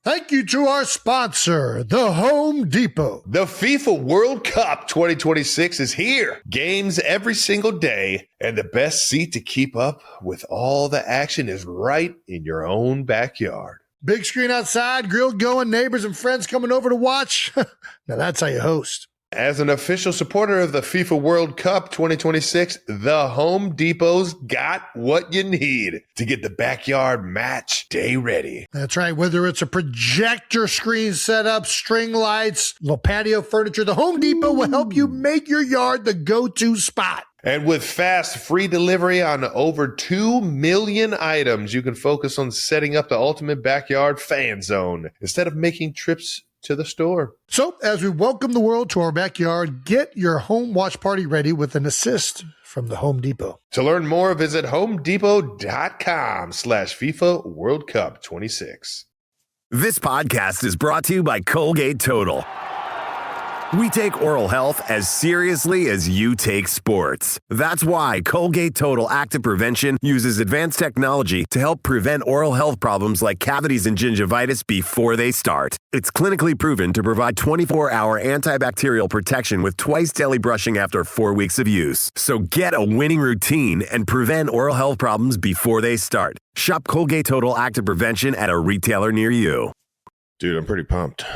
Thank you to our sponsor, the Home Depot. The FIFA World Cup 2026 is here. Games every single day, and the best seat to keep up with all the action is right in your own backyard. Big screen outside, grill going, neighbors and friends coming over to watch. Now that's how you host. As an official supporter of the FIFA World Cup 2026, the Home Depot's got what you need to get the backyard match day ready. That's right. Whether it's a projector screen setup, string lights, little patio furniture, the Home Depot will help you make your yard the go-to spot. And with fast, free delivery on over 2 million items, you can focus on setting up the ultimate backyard fan zone instead of making trips to the store. So, as we welcome the world to our backyard, get your home watch party ready with an assist from the Home Depot. To learn more, visit homedepot.com/FIFA World Cup 26. This podcast is brought to you by Colgate Total. We take oral health as seriously as you take sports. That's why Colgate Total Active Prevention uses advanced technology to help prevent oral health problems like cavities and gingivitis before they start. It's clinically proven to provide 24-hour antibacterial protection with twice daily brushing after 4 weeks of use. So get a winning routine and prevent oral health problems before they start. Shop Colgate Total Active Prevention at a retailer near you. Dude, I'm pretty pumped.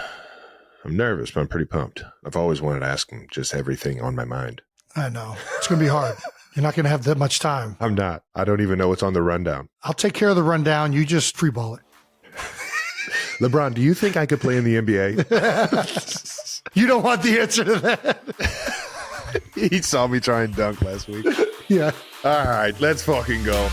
I'm nervous, but I'm pretty pumped. I've always wanted to ask him just everything on my mind. I know. It's going to be hard. You're not going to have that much time. I'm not. I don't even know what's on the rundown. I'll take care of the rundown. You just free ball it. LeBron, do you think I could play in the NBA? You don't want the answer to that. He saw me try and dunk last week. Yeah. All right, let's fucking go.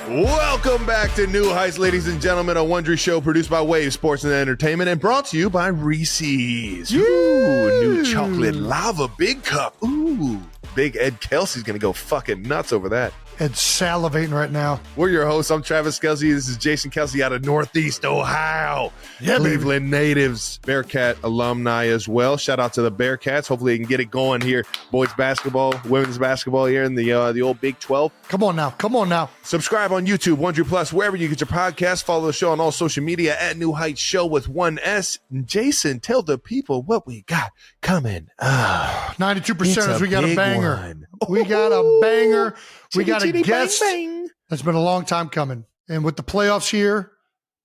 Welcome back to New Heights, ladies and gentlemen, a Wondery show produced by Wave Sports and Entertainment and brought to you by Reese's. Ooh, new chocolate lava big cup. Ooh, big Ed Kelsey's going to go fucking nuts over that. Ed's salivating right now. We're your hosts. I'm Travis Kelsey. This is Jason Kelsey out of Northeast Ohio. Yeah, Cleveland natives, Bearcat alumni as well. Shout out to the Bearcats. Hopefully they can get it going here. Boys basketball, women's basketball here in the old Big 12. Come on now. Come on now. Subscribe on YouTube, Wondery Plus, wherever you get your podcasts. Follow the show on all social media at New Heights Show with 1S. Jason, tell the people what we got coming. 92% is we got a banger. One. We got a banger. We got a Chitty, guest bang, bang. that's been a long time coming. And with the playoffs here,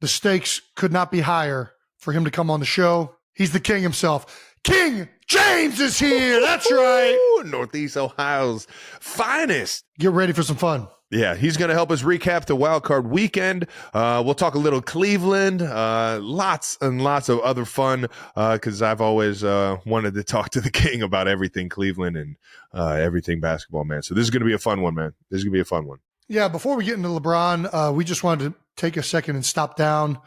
the stakes could not be higher for him to come on the show. He's the king himself. King James is here. That's right. Northeast Ohio's finest. Get ready for some fun. Yeah, he's going to help us recap the wild card weekend. We'll talk a little Cleveland, lots and lots of other fun, because I've always wanted to talk to the king about everything Cleveland and everything basketball, man. So this is going to be a fun one, man. This is going to be a fun one. Yeah, before we get into LeBron, we just wanted to take a second and stop down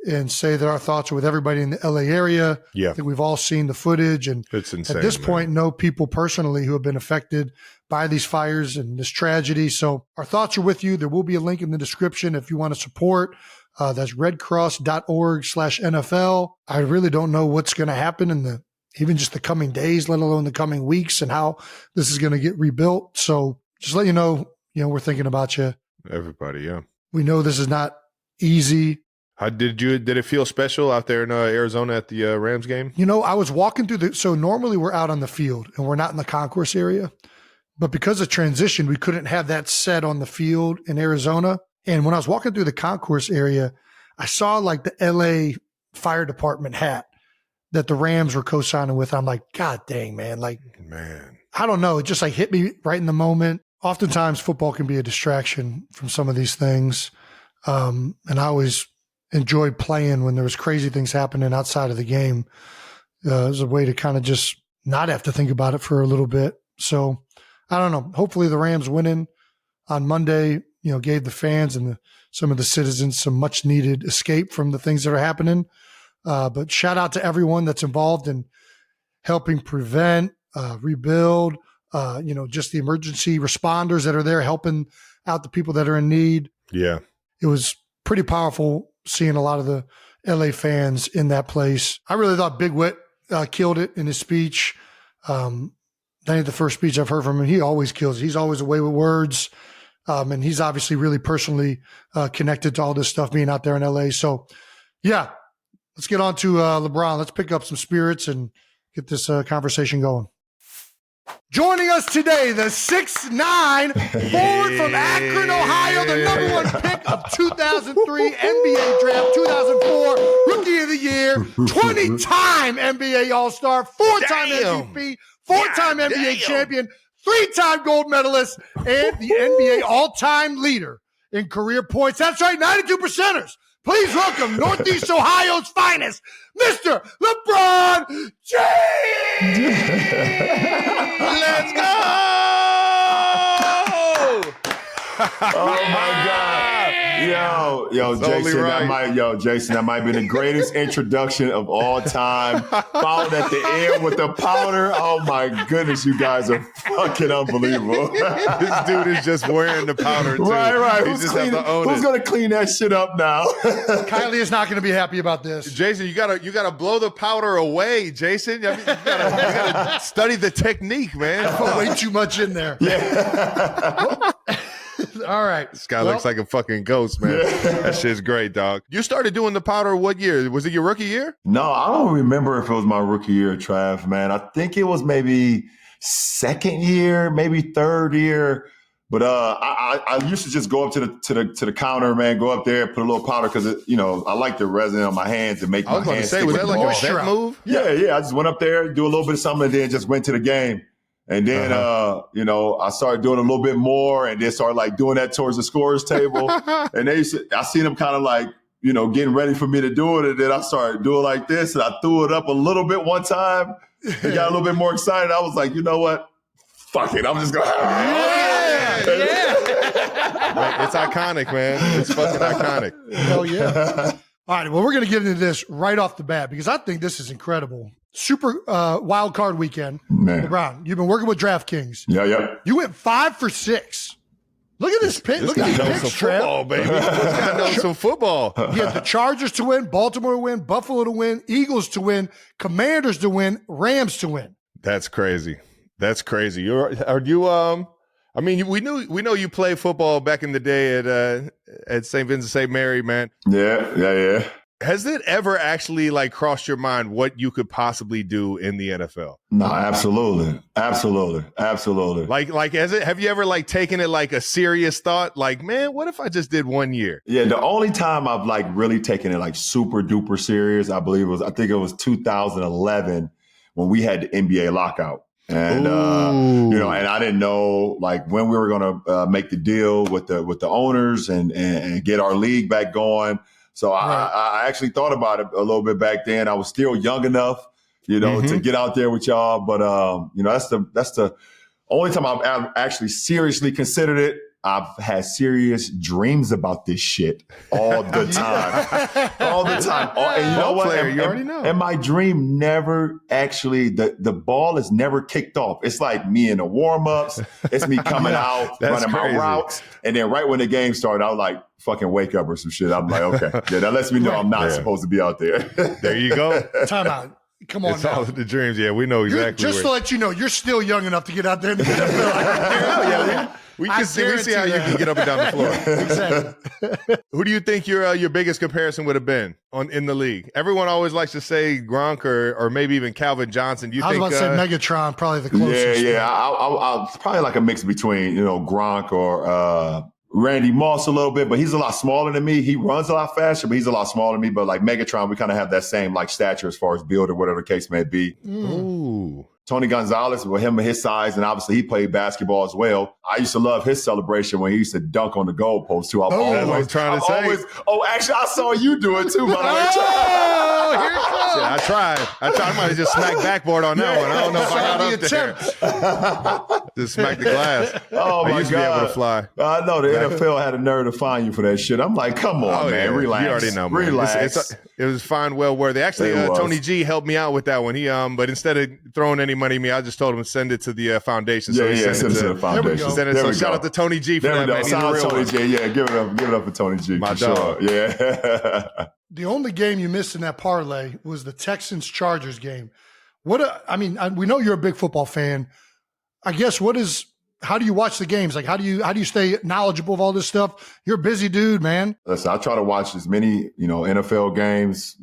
and say that our thoughts are with everybody in the LA area. Yeah. I think we've all seen the footage. And It's insane, at this man. point, know people personally who have been affected by these fires and this tragedy. So our thoughts are with you. There will be a link in the description if you want to support. That's redcross.org/NFL. I really don't know what's going to happen in even just the coming days, let alone the coming weeks, and how this is going to get rebuilt. So just let you know, we're thinking about you. Everybody, yeah. We know this is not easy. How did it feel special out there in Arizona at the Rams game? I was walking through so normally we're out on the field and we're not in the concourse area, but because of transition, we couldn't have that set on the field in Arizona. And when I was walking through the concourse area, I saw like the LA fire department hat that the Rams were co-signing with. I'm like, God dang, man. Man, I don't know. It just hit me right in the moment. Oftentimes football can be a distraction from some of these things. And I always enjoyed playing when there was crazy things happening outside of the game. It was a way to kind of just not have to think about it for a little bit. So I don't know. Hopefully the Rams winning on Monday, gave the fans and some of the citizens some much needed escape from the things that are happening. But shout out to everyone that's involved in helping prevent, rebuild, just the emergency responders that are there helping out the people that are in need. yeah. It was pretty powerful seeing a lot of the LA fans in that place. I really thought Big Wit killed it in his speech. That ain't the first speech I've heard from him. He always kills. He's always away with words. And he's obviously really personally connected to all this stuff being out there in LA. So, yeah, let's get on to LeBron. Let's pick up some spirits and get this conversation going. Joining us today, the 6'9" forward from Akron, Ohio, the #1 pick of 2003 NBA draft, 2004 Rookie of the Year, 20-time NBA All-Star, 4-time MVP, 4-time NBA champion, 3-time gold medalist, and the NBA all-time leader in career points. That's right, 92 percenters. Please welcome Northeast Ohio's finest, Mr. LeBron James! Let's go! Oh my God. Yo, Jason, that might be the greatest introduction of all time. Followed at the end with the powder. Oh my goodness, you guys are fucking unbelievable. This dude is just wearing the powder too. Right. Who's gonna clean that shit up now? Kylie is not going to be happy about this. Jason, you gotta blow the powder away, Jason. I mean, you gotta study the technique, man. Put way too much in there. Yeah. All right. This guy looks like a fucking ghost, man. That shit's great, dog. You started doing the powder what year? Was it your rookie year? No, I don't remember if it was my rookie year, Trav, man. I think it was maybe second year, maybe third year. But I used to just go up to the counter, man, go up there, put a little powder because I like the resin on my hands and make my hands. I was going to say, was that like a vet move? Yeah. I just went up there, do a little bit of something, and then just went to the game. And then, I started doing a little bit more and then started like doing that towards the scorer's table. And I seen them kind of like, getting ready for me to do it. And then I started doing like this and I threw it up a little bit one time and got a little bit more excited. I was like, you know what? Fuck it. I'm just going to have it. Yeah. It's iconic, man. It's fucking iconic. Hell yeah. All right. Well, we're going to get into this right off the bat because I think this is incredible. Super wild card weekend. Man. LeBron, you've been working with DraftKings. Yeah. You went 5 for 6. Look at this pick. Look at these picks, Trev. Football, baby. This guy knows some football. He had the Chargers to win, Baltimore to win, Buffalo to win, Eagles to win, Commanders to win, Rams to win. That's crazy. Are you I mean, we know you played football back in the day at St. Vincent St. Mary, man. Yeah. Has it ever actually like crossed your mind what you could possibly do in the NFL? No, absolutely. Like have you ever like taken it like a serious thought? Like, man, what if I just did 1 year? Yeah, the only time I've like really taken it like super duper serious, I think it was 2011 when we had the NBA lockout. And and I didn't know like when we were going to make the deal with the owners and get our league back going. So I actually thought about it a little bit back then. I was still young enough, to get out there with y'all. But that's the only time I've actually seriously considered it. I've had serious dreams about this shit all the time. All the time. And you know what? You already know. And my dream never actually, the ball is never kicked off. It's like me in the warm-ups. It's me coming out, running my routes. And then right when the game started, I was like, fucking wake up or some shit. I'm like, okay. Yeah, that lets me know I'm not supposed to be out there. There you go. Time out. Come on, it's all the dreams. Yeah, we know exactly. Just to let you know, you're still young enough to get out there in the NFL. We see how you can get up and down the floor. Exactly. Who do you think your biggest comparison would have been in the league? Everyone always likes to say Gronk or maybe even Calvin Johnson. I was about to say Megatron, probably the closest. Yeah. I probably like a mix between Gronk or Randy Moss a little bit, but he's a lot smaller than me. He runs a lot faster, but he's a lot smaller than me. But like Megatron, we kind of have that same like stature as far as build or whatever the case may be. Ooh. Tony Gonzalez, with him and his size, and obviously he played basketball as well. I used to love his celebration when he used to dunk on the goalpost too. That's what I was trying to say. Actually, I saw you do it too, by the way. Here it comes. Yeah, I tried. I might have just smacked backboard on that one. I don't know if I got up there. Just smacked the glass. Oh, my God. I used to be able to fly. I know the NFL had a nerve to find you for that shit. I'm like, come on, man. Relax. You already know, man. Relax. It was fine, well worthy. Actually, Tony G helped me out with that one. He but instead of throwing any money at me, I just told him to send it to the foundation. So he sent it to the foundation. So shout out to Tony G for that, man. Shout out to Tony G. Yeah, give it up for Tony G. My dog. Sure. Yeah. The only game you missed in that parlay was the Texans-Chargers game. We know you're a big football fan. I guess how do you watch the games? Like, how do you stay knowledgeable of all this stuff? You're a busy dude, man. Listen, I try to watch as many, NFL games,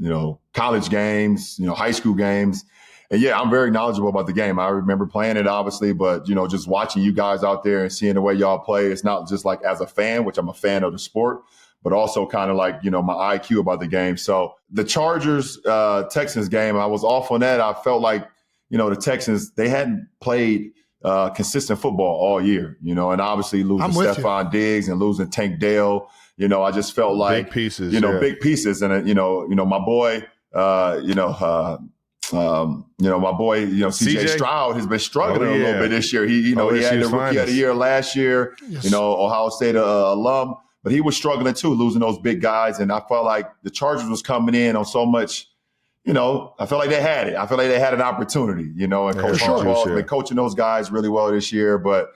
college games, high school games. And yeah, I'm very knowledgeable about the game. I remember playing it, obviously, but, just watching you guys out there and seeing the way y'all play, it's not just like as a fan, which I'm a fan of the sport, but also kind of like, my IQ about the game. So the Chargers, Texans game, I was off on that. I felt like, the Texans, they hadn't played consistent football all year, and obviously losing Stephon Diggs and losing Tank Dell, I just felt like big pieces, big pieces. And, my boy, my boy, CJ Stroud has been struggling a little bit this year. He had the rookie of the year last year, yes. Ohio State alum, but he was struggling too, losing those big guys. And I felt like the Chargers was coming in on so much, I felt like they had it. I felt like they had an opportunity, and Coach Harbaugh has been coaching those guys really well this year, but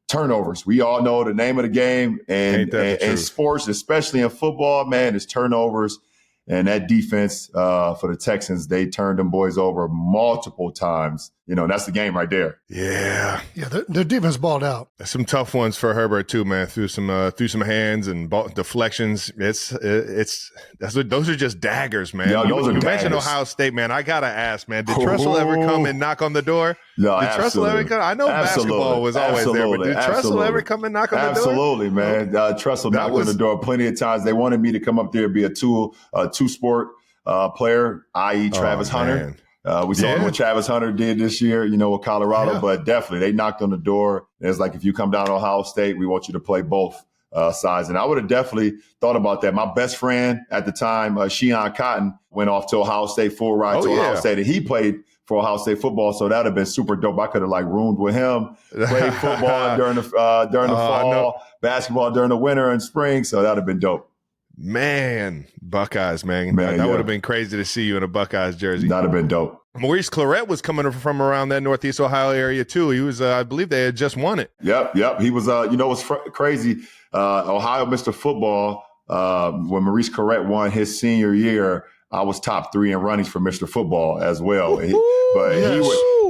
turnovers. We all know the name of the game and sports, especially in football, man, is turnovers. And that defense for the Texans, they turned them boys over multiple times. That's the game right there. Yeah. Yeah, their defense balled out. Some tough ones for Herbert too, man. Through some hands and deflections. Those are just daggers, man. Yeah, you mentioned Ohio State, man. I gotta ask, man. Did Tressel ever come and knock on the door? No, did Tressel ever come? I know basketball was always there, but did Tressel ever come and knock on the door? Absolutely, man. Tressel knocked on the door plenty of times. They wanted me to come up there and be a two-sport player, i.e. Travis Hunter. We saw what Travis Hunter did this year, with Colorado, but definitely they knocked on the door. It's like, if you come down to Ohio State, we want you to play both sides. And I would have definitely thought about that. My best friend at the time, Sheon Cotton, went off to Ohio State, full ride to Ohio State, and he played for Ohio State football. So that would have been super dope. I could have roomed with him, played football during the fall, basketball during the winter and spring. So that would have been dope. Man, Buckeyes, man. That would have been crazy to see you in a Buckeyes jersey. That would have been dope. Maurice Clarett was coming from around that Northeast Ohio area, too. He was, I believe they had just won it. Yep. He was, what's crazy, Ohio Mr. Football, when Maurice Clarett won his senior year, I was top 3 in runnings for Mr. Football as well.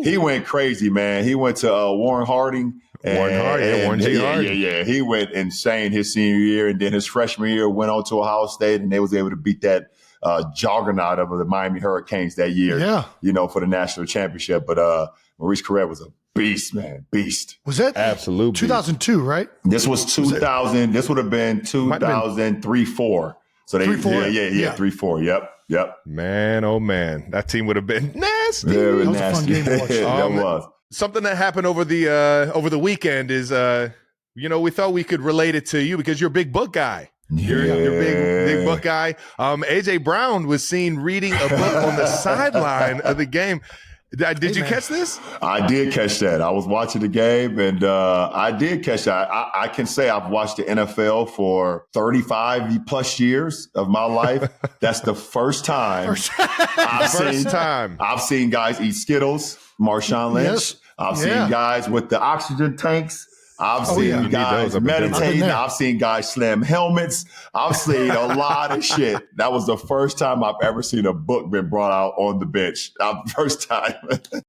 He went crazy, man. He went to Warren Harding. Warren G. Harding. Yeah. He went insane his senior year, and then his freshman year went on to Ohio State, and they was able to beat that juggernaut of the Miami Hurricanes that year. Yeah. For the national championship. But Maurice Clarett was a beast, man. Beast. Was that absolute 2002, right? This was 2000. This would have been 2003-4. So they 3-4. Yep. Man, oh man, that team would have been nasty. Yeah, that was nasty. a fun game to watch. That was. Something that happened over the weekend is, we thought we could relate it to you because you're a big book guy. You're big book guy. AJ Brown was seen reading a book on the sideline of the game. Did you catch this? I did catch that. I was watching the game, and I did catch that. I can say I've watched the NFL for 35 plus years of my life. That's the first time I've seen guys eat Skittles, Marshawn Lynch. Yes. I've seen guys with the oxygen tanks. I've seen guys meditating. I've seen guys slam helmets. I've seen a lot of shit. That was the first time I've ever seen a book been brought out on the bench. First time.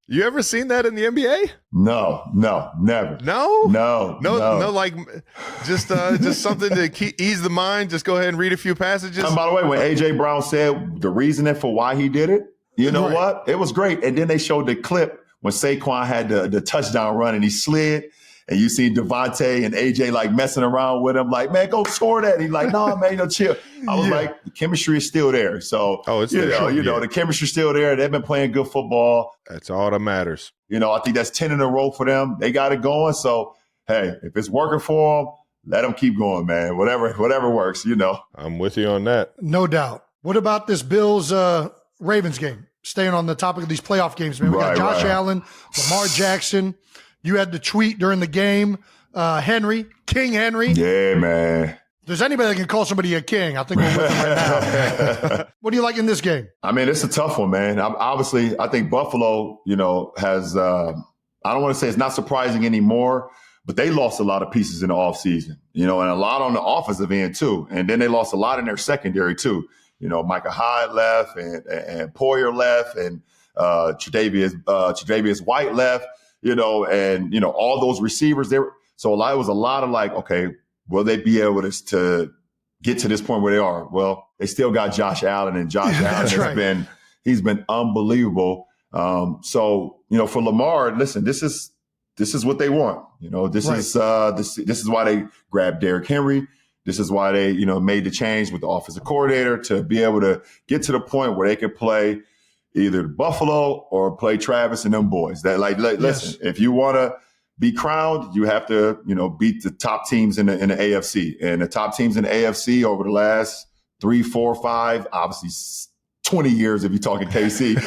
You ever seen that in the NBA? No, never. No, like just something to ease the mind. Just go ahead and read a few passages. And by the way, when AJ Brown said the reasoning for why he did it, you know what? It was great. And then they showed the clip when Saquon had the touchdown run and he slid. And you see Devontae and AJ messing around with him, man, go score that. And he's like, no, man, chill. I was like, the chemistry is still there. So, it's the chemistry's still there. They've been playing good football. That's all that matters. I think that's 10 in a row for them. They got it going. So, hey, if it's working for them, let them keep going, man. Whatever works, I'm with you on that. No doubt. What about this Bills Ravens game? Staying on the topic of these playoff games, man. We got Josh Allen, Lamar Jackson. You had the tweet during the game, King Henry. Yeah, man. If there's anybody that can call somebody a king, I think we're with him right now. What do you like in this game? I mean, it's a tough one, man. I think Buffalo, has, I don't want to say it's not surprising anymore, but they lost a lot of pieces in the offseason, and a lot on the offensive end too. And then they lost a lot in their secondary too. Micah Hyde left and Poyer left and Tre'Davious White left. And all those receivers, So it was a lot of like, okay, will they be able to get to this point where they are? Well, they still got Josh Allen, and Josh Allen he's been unbelievable. So, for Lamar, listen, this is what they want. This is why they grabbed Derrick Henry. This is why they, made the change with the offensive coordinator to be able to get to the point where they could play either Buffalo or play Travis and them boys. That listen, if you want to be crowned, you have to, beat the top teams in the AFC. And the top teams in the AFC over the last 3, 4, 5, obviously 20 years if you're talking KC.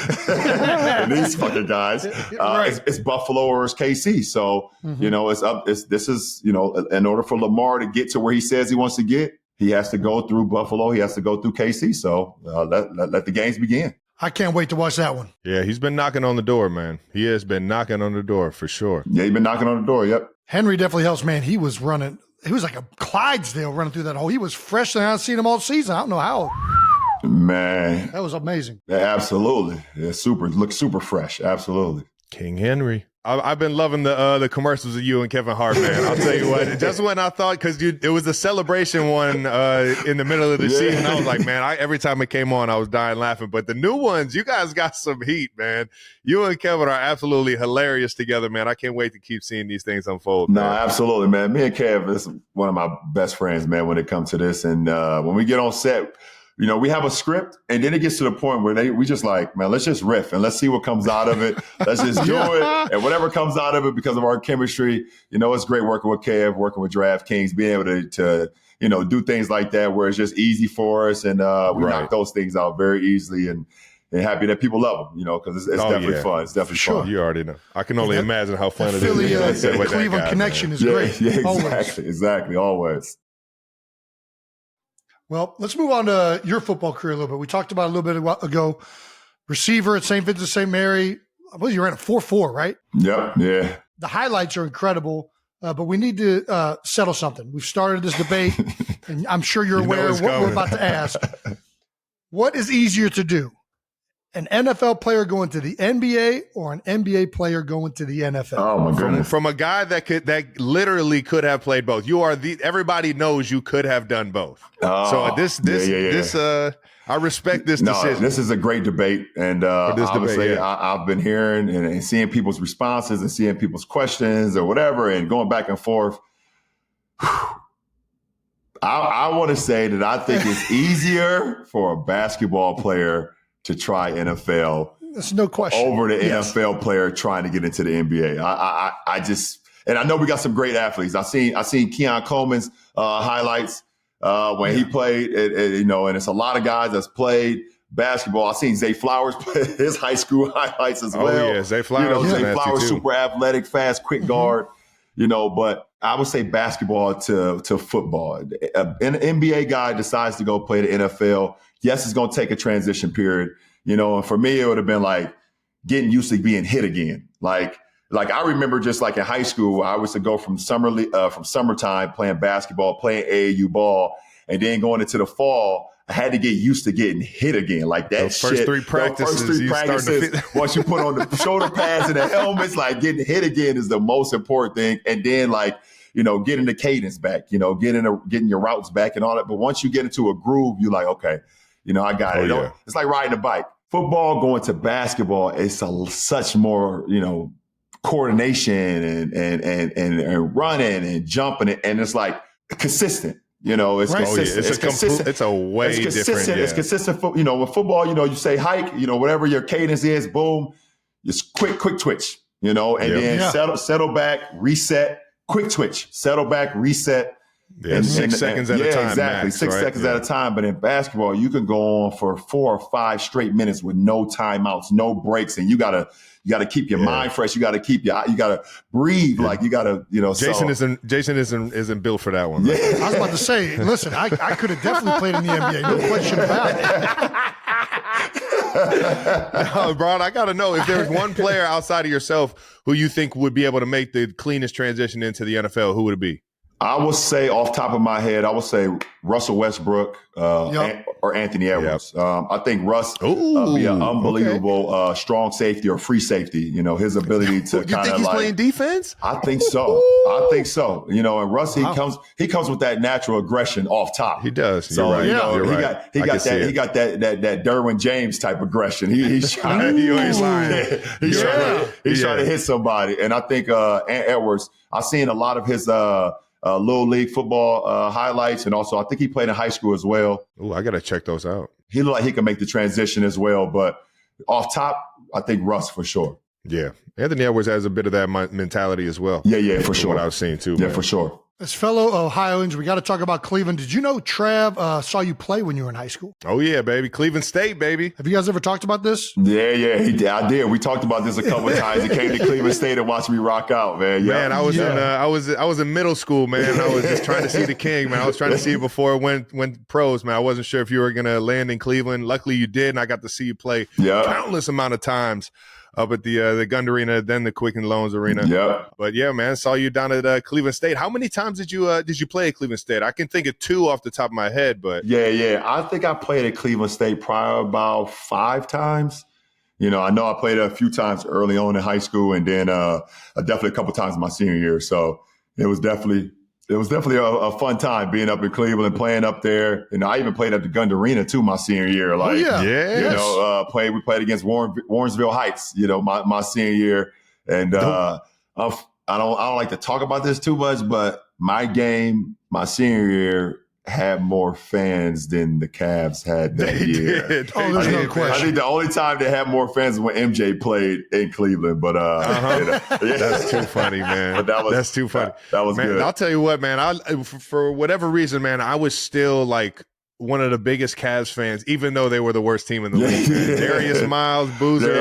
And these fucking guys, it's Buffalo or it's KC. So, this is, in order for Lamar to get to where he says he wants to get, he has to go through Buffalo. He has to go through KC. So let the games begin. I can't wait to watch that one. Yeah, he's been knocking on the door, man. He has been knocking on the door for sure. Yeah, he's been knocking on the door. Yep. Henry definitely helps, man. He was running. He was like a Clydesdale running through that hole. He was fresher than I've seen him all season. I don't know how. Man. That was amazing. Yeah, absolutely. Yeah, looks super fresh. Absolutely. King Henry. I've been loving the commercials of you and Kevin Hart, man. I'll tell you what, just when I thought, because it was a celebration one in the middle of the season, I was like, man, every time it came on, I was dying laughing. But the new ones, you guys got some heat, man. You and Kevin are absolutely hilarious together, man. I can't wait to keep seeing these things unfold. No, absolutely, man. Me and Kev is one of my best friends, man, when it comes to this. And when we get on set, we have a script, and then it gets to the point where we just like, man, let's just riff and let's see what comes out of it. Let's just do it. And whatever comes out of it because of our chemistry, it's great working with Kev, working with DraftKings, being able to do things like that where it's just easy for us. And we knock those things out very easily and happy that people love them, because it's definitely fun. It's definitely fun. You already know. I can only imagine how fun it Philly, is. The Cleveland connection is great. Yeah, exactly. Always. Well, let's move on to your football career a little bit. We talked about it a little bit ago. Receiver at St. Vincent St. Mary. I believe you ran a 4.4, right? Yep. Yeah. The highlights are incredible, but we need to settle something. We've started this debate, and I'm sure you're aware of what we're about to ask. What is easier to do? An NFL player going to the NBA or an NBA player going to the NFL? Oh my goodness! From a guy that literally could have played both. Everybody knows you could have done both. So this I respect this decision. This is a great debate, and obviously I've been hearing and seeing people's responses and seeing people's questions or whatever, and going back and forth. I want to say that I think it's easier for a basketball player to try NFL. There's no question. Over the NFL player trying to get into the NBA. I just, and I know we got some great athletes. I seen Keon Coleman's highlights when he played, and it's a lot of guys that's played basketball. I seen Zay Flowers play his high school highlights as well. Oh yeah, Zay Flowers. Zay Flowers, super athletic, fast, quick guard. But I would say basketball to football. An NBA guy decides to go play the NFL. Yes, it's going to take a transition period, and for me, it would have been like getting used to being hit again. Like I remember just like in high school, I was to go from summertime playing basketball, playing AAU ball, and then going into the fall, I had to get used to getting hit again. Like that those first three practices, once you put on the shoulder pads and the helmets, like getting hit again is the most important thing. And then getting the cadence back, getting your routes back and all that. But once you get into a groove, you're like, okay, I got it. Yeah. It's like riding a bike. Football going to basketball is such more, coordination and running and jumping, and it's like consistent. It's consistent. It's a way different. Yeah. It's consistent. With football, you say hike, whatever your cadence is, boom, just quick twitch, and then settle back, reset, quick twitch, settle back, reset. Yeah, and 6 seconds at a time. Exactly. Max, 6 seconds at a time. But in basketball, you can go on for 4 or 5 straight minutes with no timeouts, no breaks, and you gotta keep your mind fresh. You gotta breathe. Like you gotta, Jason isn't built for that one. Right? Yeah. I was about to say, listen, I could have definitely played in the NBA, no question about it. No, Bron, I gotta know if there's one player outside of yourself who you think would be able to make the cleanest transition into the NFL. Who would it be? I would say off top of my head, I would say Russell Westbrook or Anthony Edwards. I think Russ be an unbelievable strong safety or free safety. You know, his ability to kind of like. You think he's playing defense? I think so. I think so. You know, and Russ, he comes with that natural aggression off top. He does. So, You're right. you know, You're he right. got that Derwin James type aggression. He's trying to he's trying to hit somebody. And I think Edwards, I've seen a lot of his little league football highlights, and also I think he played in high school as well. Oh, I gotta check those out. He looked like he can make the transition as well, but off top, I think Russ for sure. Yeah, Anthony Edwards has a bit of that mentality as well. Yeah, for sure. What I was seeing too. Yeah, man. for sure. As fellow Ohioans, we got to talk about Cleveland. Did you know Trav saw you play when you were in high school? Oh yeah, baby, Cleveland State, baby. Have you guys ever talked about this? Yeah, I did. We talked about this a couple of times. He came to Cleveland State and watched me rock out, man. Man, I was in middle school, man. I was just trying to see the king, man. I was trying to see it before it went pros, man. I wasn't sure if you were gonna land in Cleveland. Luckily, you did, and I got to see you play countless amount of times up at the Gund Arena, then the Quicken Loans Arena. Yeah. But yeah, man, saw you down at Cleveland State. How many times did you play at Cleveland State? I can think of 2 off the top of my head, but yeah. I think I played at Cleveland State probably about 5 times. You know I played a few times early on in high school, and then definitely a couple times in my senior year. So it was definitely a fun time being up in Cleveland, playing up there. And I even played at the Gund Arena too my senior year. We played against Warrensville Heights, you know, my senior year. And I don't like to talk about this too much, but my game, my senior year, had more fans than the Cavs had that year. There's no question. I think the only time they had more fans was when MJ played in Cleveland. But that's too funny, man. But that's too funny. That was man, good. I'll tell you what, man. For whatever reason, man, I was still like one of the biggest Cavs fans, even though they were the worst team in the league. Man. Darius Miles, Boozer,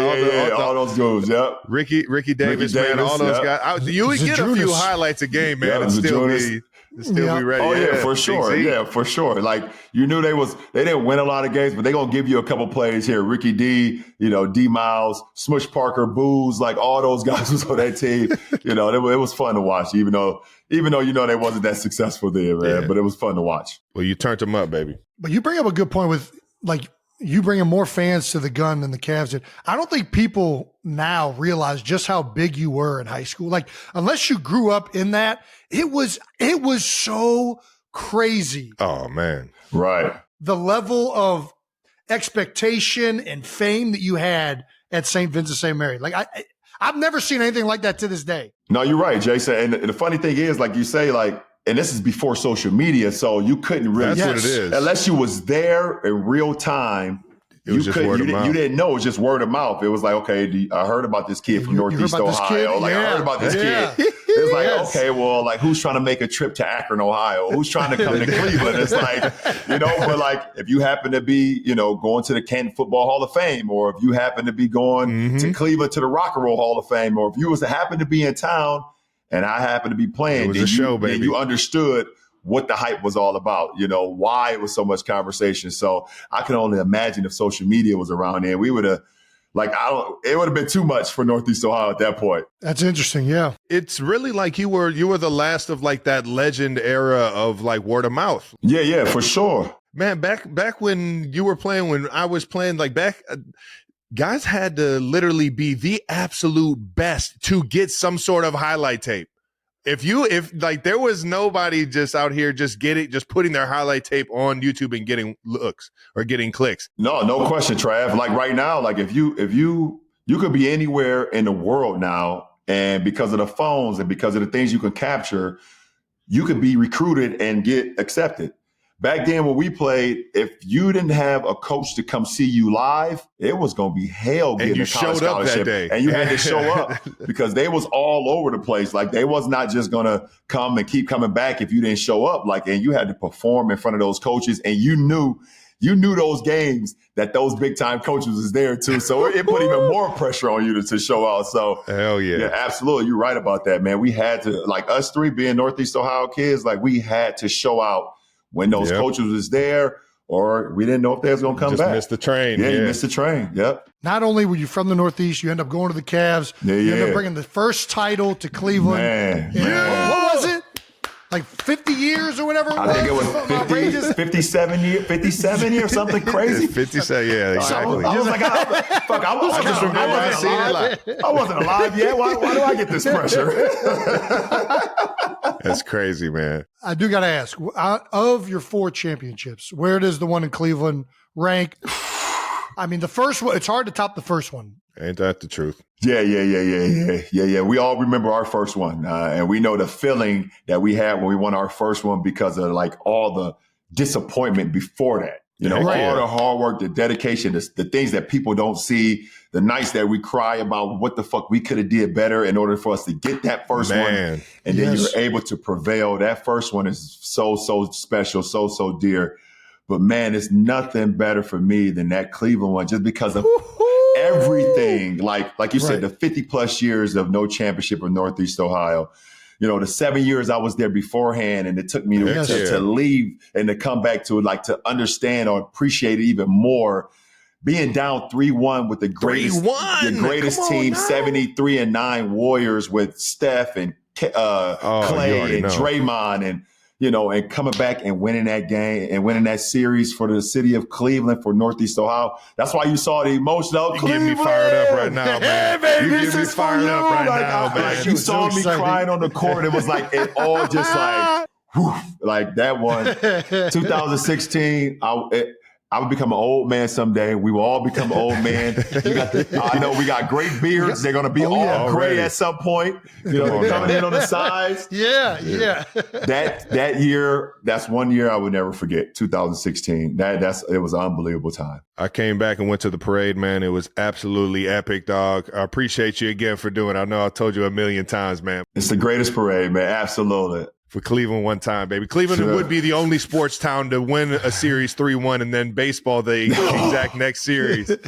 all those dudes. Yep. Ricky Davis, man, all those guys. You would get a few highlights a game, man, and still be ready. Oh yeah, for sure. Yeah, for sure. Like you knew they didn't win a lot of games, but they're gonna give you a couple plays here. Ricky D, you know, D Miles, Smush Parker, Booze, like all those guys was on that team. You know, it was fun to watch, even though you know they wasn't that successful there, man. Yeah. But it was fun to watch. Well, you turned them up, baby. But you bring up a good point with like you bringing more fans to the Gun than the Cavs did. I don't think people now realize just how big you were in high school. Like, unless you grew up in that, it was so crazy. Oh man. Right. The level of expectation and fame that you had at St. Vincent St. Mary. Like I've never seen anything like that to this day. No, you're right, Jason. And the funny thing is, like you say, like, and this is before social media, so you couldn't really. That's what it is. Unless you was there in real time, you didn't know. It was just word of mouth. It was like, okay, I heard about this kid from Northeast Ohio. I heard about this kid. It's like, okay, well, like who's trying to make a trip to Akron, Ohio? Who's trying to come to Cleveland? It's like, you know, but like if you happen to be, you know, going to the Canton Football Hall of Fame, or if you happen to be going to Cleveland to the Rock and Roll Hall of Fame, or if you was to happen to be in town and I happen to be playing, then you understood what the hype was all about, you know, why it was so much conversation. So I can only imagine if social media was around there, we would have, it would have been too much for Northeast Ohio at that point. That's interesting. Yeah. It's really like you were the last of like that legend era of like word of mouth. Yeah, for sure. Man, back when you were playing, when I was playing, like guys had to literally be the absolute best to get some sort of highlight tape. If like there was nobody just out here just putting their highlight tape on YouTube and getting looks or getting clicks. No question, Trav. Like right now, like if you could be anywhere in the world now, and because of the phones and because of the things you can capture, you could be recruited and get accepted. Back then when we played, if you didn't have a coach to come see you live, it was going to be hell getting a college scholarship. That day. And you had to show up because they was all over the place. Like they was not just going to come and keep coming back if you didn't show up. Like, and you had to perform in front of those coaches, and you knew those games that those big time coaches was there too. So it put even more pressure on you to show out. So hell yeah. Yeah, absolutely. You're right about that, man. We had to, like us three being Northeast Ohio kids, like we had to show out when those coaches was there, or we didn't know if they was going to come back. Missed the train. Yeah, you missed the train. Yep. Not only were you from the Northeast, you end up going to the Cavs. You end up bringing the first title to Cleveland. Man. What was it? like 50 years or whatever it was. I think it was 57 years, something crazy. 57, yeah, exactly. I was like, I wasn't alive yet. Why do I get this pressure? That's crazy, man. I do got to ask, of your 4 championships, where does the one in Cleveland rank? I mean, the first one, it's hard to top the first one. Ain't that the truth? Yeah. We all remember our first one. And we know the feeling that we had when we won our first one because of like all the disappointment before that. You know, all the hard work, the dedication, the things that people don't see, the nights that we cry about what the fuck we could have did better in order for us to get that first one. And then you're able to prevail. That first one is so special, so dear. But man, it's nothing better for me than that Cleveland one just because of everything. Like you said, the 50 plus years of no championship in Northeast Ohio. You know, the 7 years I was there beforehand, and it took me to leave and to come back to it, like to understand or appreciate it even more. Being down 3-1 with the greatest team, 73-9 Warriors with Steph and Clay and Draymond, and you know, and coming back and winning that game and winning that series for the city of Cleveland, for Northeast Ohio. That's why you saw the emotional. You getting me fired up right now, man. Yeah, baby, you getting me fired up right now, man. Like you saw me crying on the court. It was like it all just like, whew, like that one. 2016. I would become an old man someday. We will all become old man. I know we got great beards. They're going to be all gray at some point. You know, coming in on the sides. Yeah. That year, that's one year I would never forget. 2016. It was an unbelievable time. I came back and went to the parade, man. It was absolutely epic, dog. I appreciate you again for doing it. I know I told you a million times, man. It's the greatest parade, man. Absolutely. For Cleveland one time, baby. Cleveland would be the only sports town to win a series 3-1 and then baseball the exact next series. Lose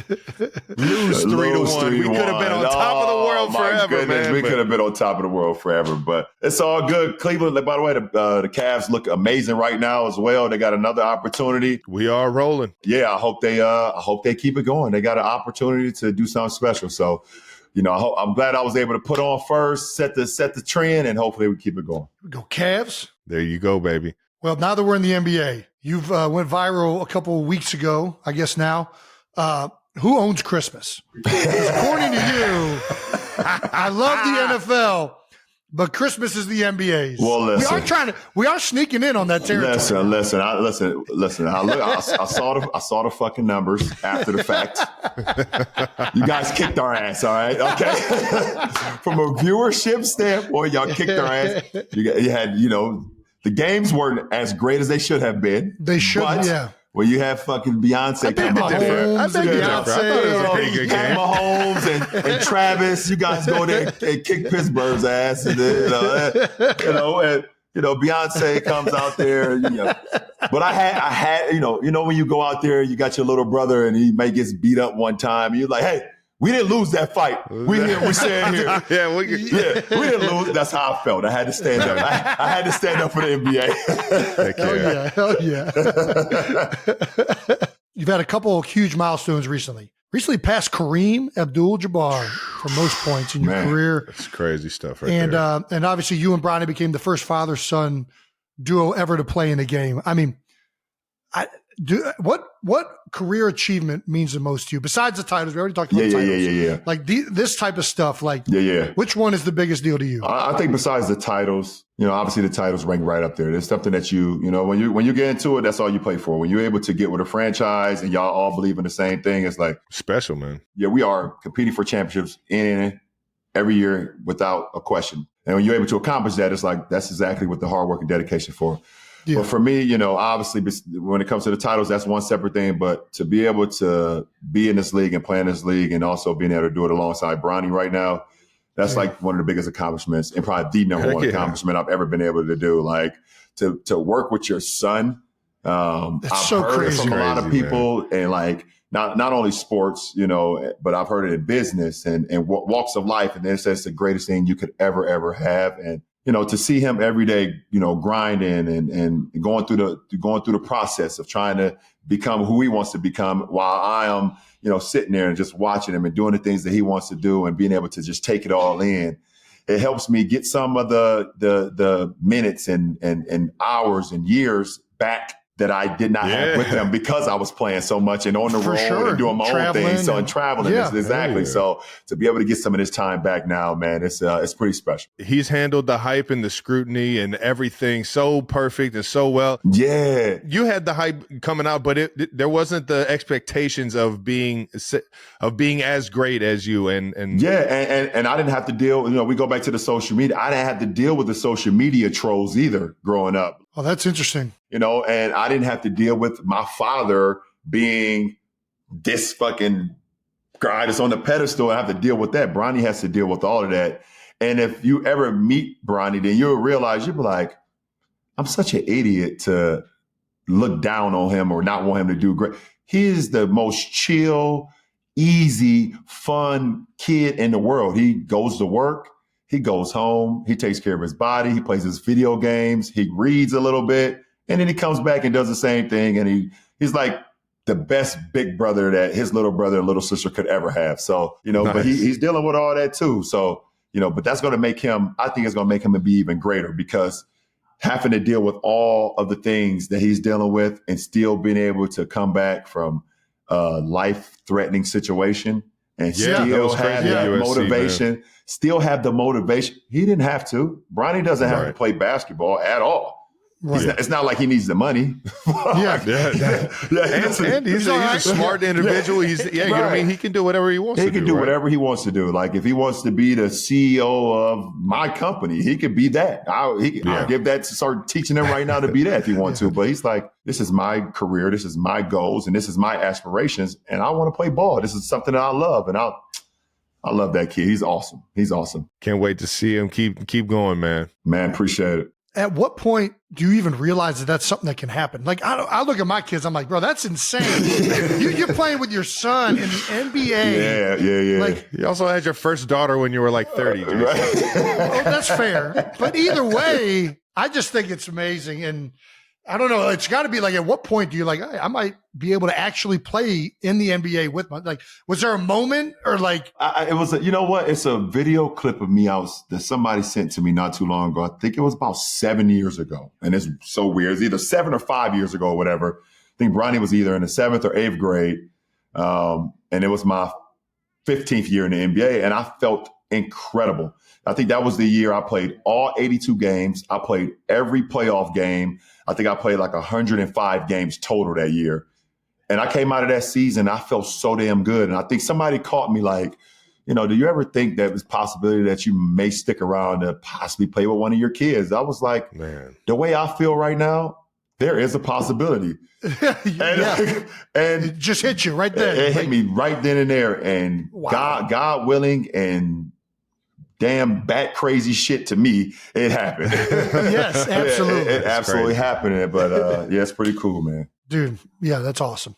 3-1. We could have been on top of the world forever, man. We could have been on top of the world forever, but it's all good. Cleveland, by the way, the Cavs look amazing right now as well. They got another opportunity. We are rolling. Yeah, I hope they keep it going. They got an opportunity to do something special. So, you know, I'm glad I was able to put on first, set the trend, and hopefully we keep it going. Go Cavs. There you go, baby. Well, now that we're in the NBA, you've went viral a couple of weeks ago, I guess now. Who owns Christmas? Because according to you, I love the NFL, but Christmas is the NBA's. Well, listen, we are sneaking in on that territory. Listen. I saw the fucking numbers after the fact. You guys kicked our ass, all right? Okay. From a viewership standpoint, y'all kicked our ass. You had, you know, the games weren't as great as they should have been. They should, yeah. Well, you have fucking Beyonce come out there. I thought it was a pretty good game. Mahomes and Travis, you guys go there and kick Pittsburgh's ass, and then, Beyonce comes out there. You know. But I had, you know, when you go out there, you got your little brother, and he may get beat up one time, and you're like, hey, we didn't lose that fight. We stand here. We didn't lose. That's how I felt. I had to stand up. I had to stand up for the NBA. Hell yeah. You've had a couple of huge milestones recently. Recently passed Kareem Abdul-Jabbar for most points in your career. That's crazy stuff right there. And obviously you and Bronny became the first father-son duo ever to play in a game. I mean, what career achievement means the most to you besides the titles? We already talked about the titles. Yeah. Like this type of stuff. Like, which one is the biggest deal to you? I think besides the titles, you know, obviously the titles rank right up there. There's something that you know, when you get into it, that's all you play for. When you're able to get with a franchise and y'all all believe in the same thing, it's like special, man. Yeah, we are competing for championships in every year without a question. And when you're able to accomplish that, it's like that's exactly what the hard work and dedication for. Yeah. But for me, you know, obviously when it comes to the titles, that's one separate thing. But to be able to be in this league and play in this league and also being able to do it alongside Bronny right now, that's like one of the biggest accomplishments and probably the number one accomplishment I've ever been able to do. Like to work with your son. I've heard it from a lot of people and like not only sports, you know, but I've heard it in business and walks of life. And that's the greatest thing you could ever have. And you know, to see him every day, you know, grinding and going through the process of trying to become who he wants to become while I am, you know, sitting there and just watching him and doing the things that he wants to do and being able to just take it all in. it helps me get some of the minutes and hours and years back that I did not have with them because I was playing so much and on the road and doing my own thing. So and traveling, exactly. So to be able to get some of this time back now, man, it's pretty special. He's handled the hype and the scrutiny and everything so perfect and so well. Yeah, you had the hype coming out, but there wasn't the expectations of being as great as you. And I didn't have to deal. We go back to the social media. I didn't have to deal with the social media trolls either growing up. Oh, that's interesting. And I didn't have to deal with my father being this fucking guy that's on the pedestal. I have to deal with that. Bronny has to deal with all of that. And if you ever meet Bronny, then you'll realize, you'll be like, I'm such an idiot to look down on him or not want him to do great. He is the most chill, easy, fun kid in the world. He goes to work. He goes home. He takes care of his body. He plays his video games. He reads a little bit. And then he comes back and does the same thing. And he's like the best big brother that his little brother and little sister could ever have. So, nice. But he's dealing with all that too. So, but that's going to make him, I think it's going to make him be even greater, because having to deal with all of the things that he's dealing with and still being able to come back from a life-threatening situation and still have that motivation, still have the motivation. He didn't have to. Bronny doesn't have to play basketball at all. Right. It's not like he needs the money. And he's a smart individual. He's you know what I mean? He can do whatever he wants to do. He can do whatever he wants to do. Like if he wants to be the CEO of my company, he could be that. I'll give that to start teaching him right now to be that if he wants to. But he's like, this is my career, this is my goals, and this is my aspirations, and I want to play ball. This is something that I love, and I love that kid. He's awesome. He's awesome. Can't wait to see him keep going, man. Man, appreciate it. At what point do you even realize that that's something that can happen? Like, I look at my kids, I'm like, bro, that's insane. You're playing with your son in the NBA. Yeah. Like, you also had your first daughter when you were like 30. Well, that's fair. But either way, I just think it's amazing. And I don't know. It's got to be like, at what point do you like, I might be able to actually play in the NBA with my, like, was there a moment or like? It was, you know what? It's a video clip of me that somebody sent to me not too long ago. I think it was about 7 years ago. And it's so weird. It's either 7 or 5 years ago or whatever. I think Bronny was either in the 7th or 8th grade. And it was my 15th year in the NBA. And I felt incredible. I think that was the year I played all 82 games. I played every playoff game. I think I played like 105 games total that year. And I came out of that season, I felt so damn good. And I think somebody caught me like, do you ever think that there's a possibility that you may stick around to possibly play with one of your kids? I was like, man, the way I feel right now, there is a possibility. And it just hit you right there. It hit me right then and there. And wow. God willing and damn bat crazy shit to me, it happened. Yes, absolutely. It absolutely happened. But it's pretty cool, man. Dude, yeah, that's awesome.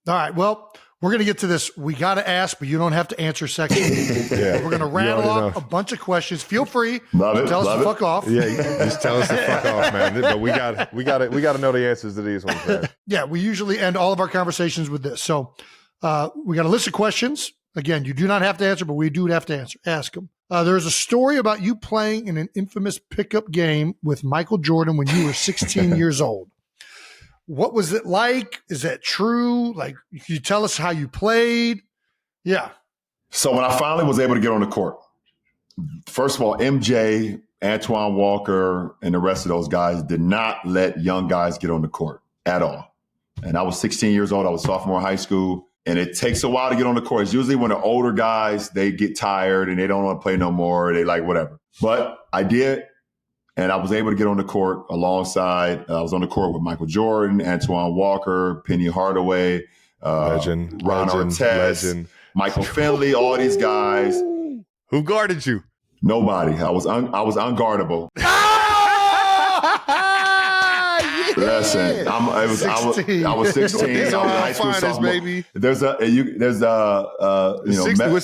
All right, well, we're going to get to this. We got to ask, but you don't have to answer section. We're going to rattle off a bunch of questions. Feel free to tell us to fuck off. Yeah, just tell us to fuck off, man. But we got to know the answers to these ones, man. Yeah, we usually end all of our conversations with this. So we got a list of questions. Again, you do not have to answer, but we do have to ask them. There's a story about you playing in an infamous pickup game with Michael Jordan when you were 16 years old. What was it like? Is that true? Like, can you tell us how you played? Yeah. So when I finally was able to get on the court, first of all, MJ, Antoine Walker, and the rest of those guys did not let young guys get on the court at all. And I was 16 years old. I was sophomore in high school. And it takes a while to get on the court. It's usually when the older guys, they get tired and they don't want to play no more. They like whatever. But I did. And I was able to get on the court alongside. I was on the court with Michael Jordan, Antoine Walker, Penny Hardaway, Ron Artest, Michael Finley, all these guys. Who guarded you? Nobody. I was unguardable. Listen, I was 16. I was high school sophomore. Baby. There's was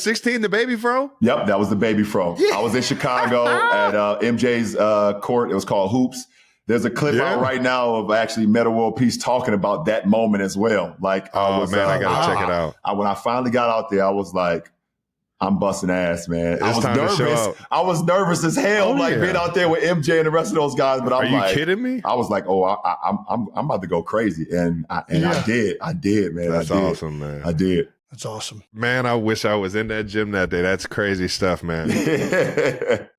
16 the baby fro? Yep, that was the baby fro. Yeah. I was in Chicago at MJ's court. It was called Hoops. There's a clip out right now of actually Meta World Peace talking about that moment as well. Like, I gotta check it out. When I finally got out there, I was like, I'm busting ass, man. I It's was time to show nervous. out. I was nervous as hell, being out there with MJ and the rest of those guys. But Are you kidding me? I was like, oh, I'm about to go crazy, and I did, man. That's awesome, man. I did. That's awesome. Man, I wish I was in that gym that day. That's crazy stuff, man.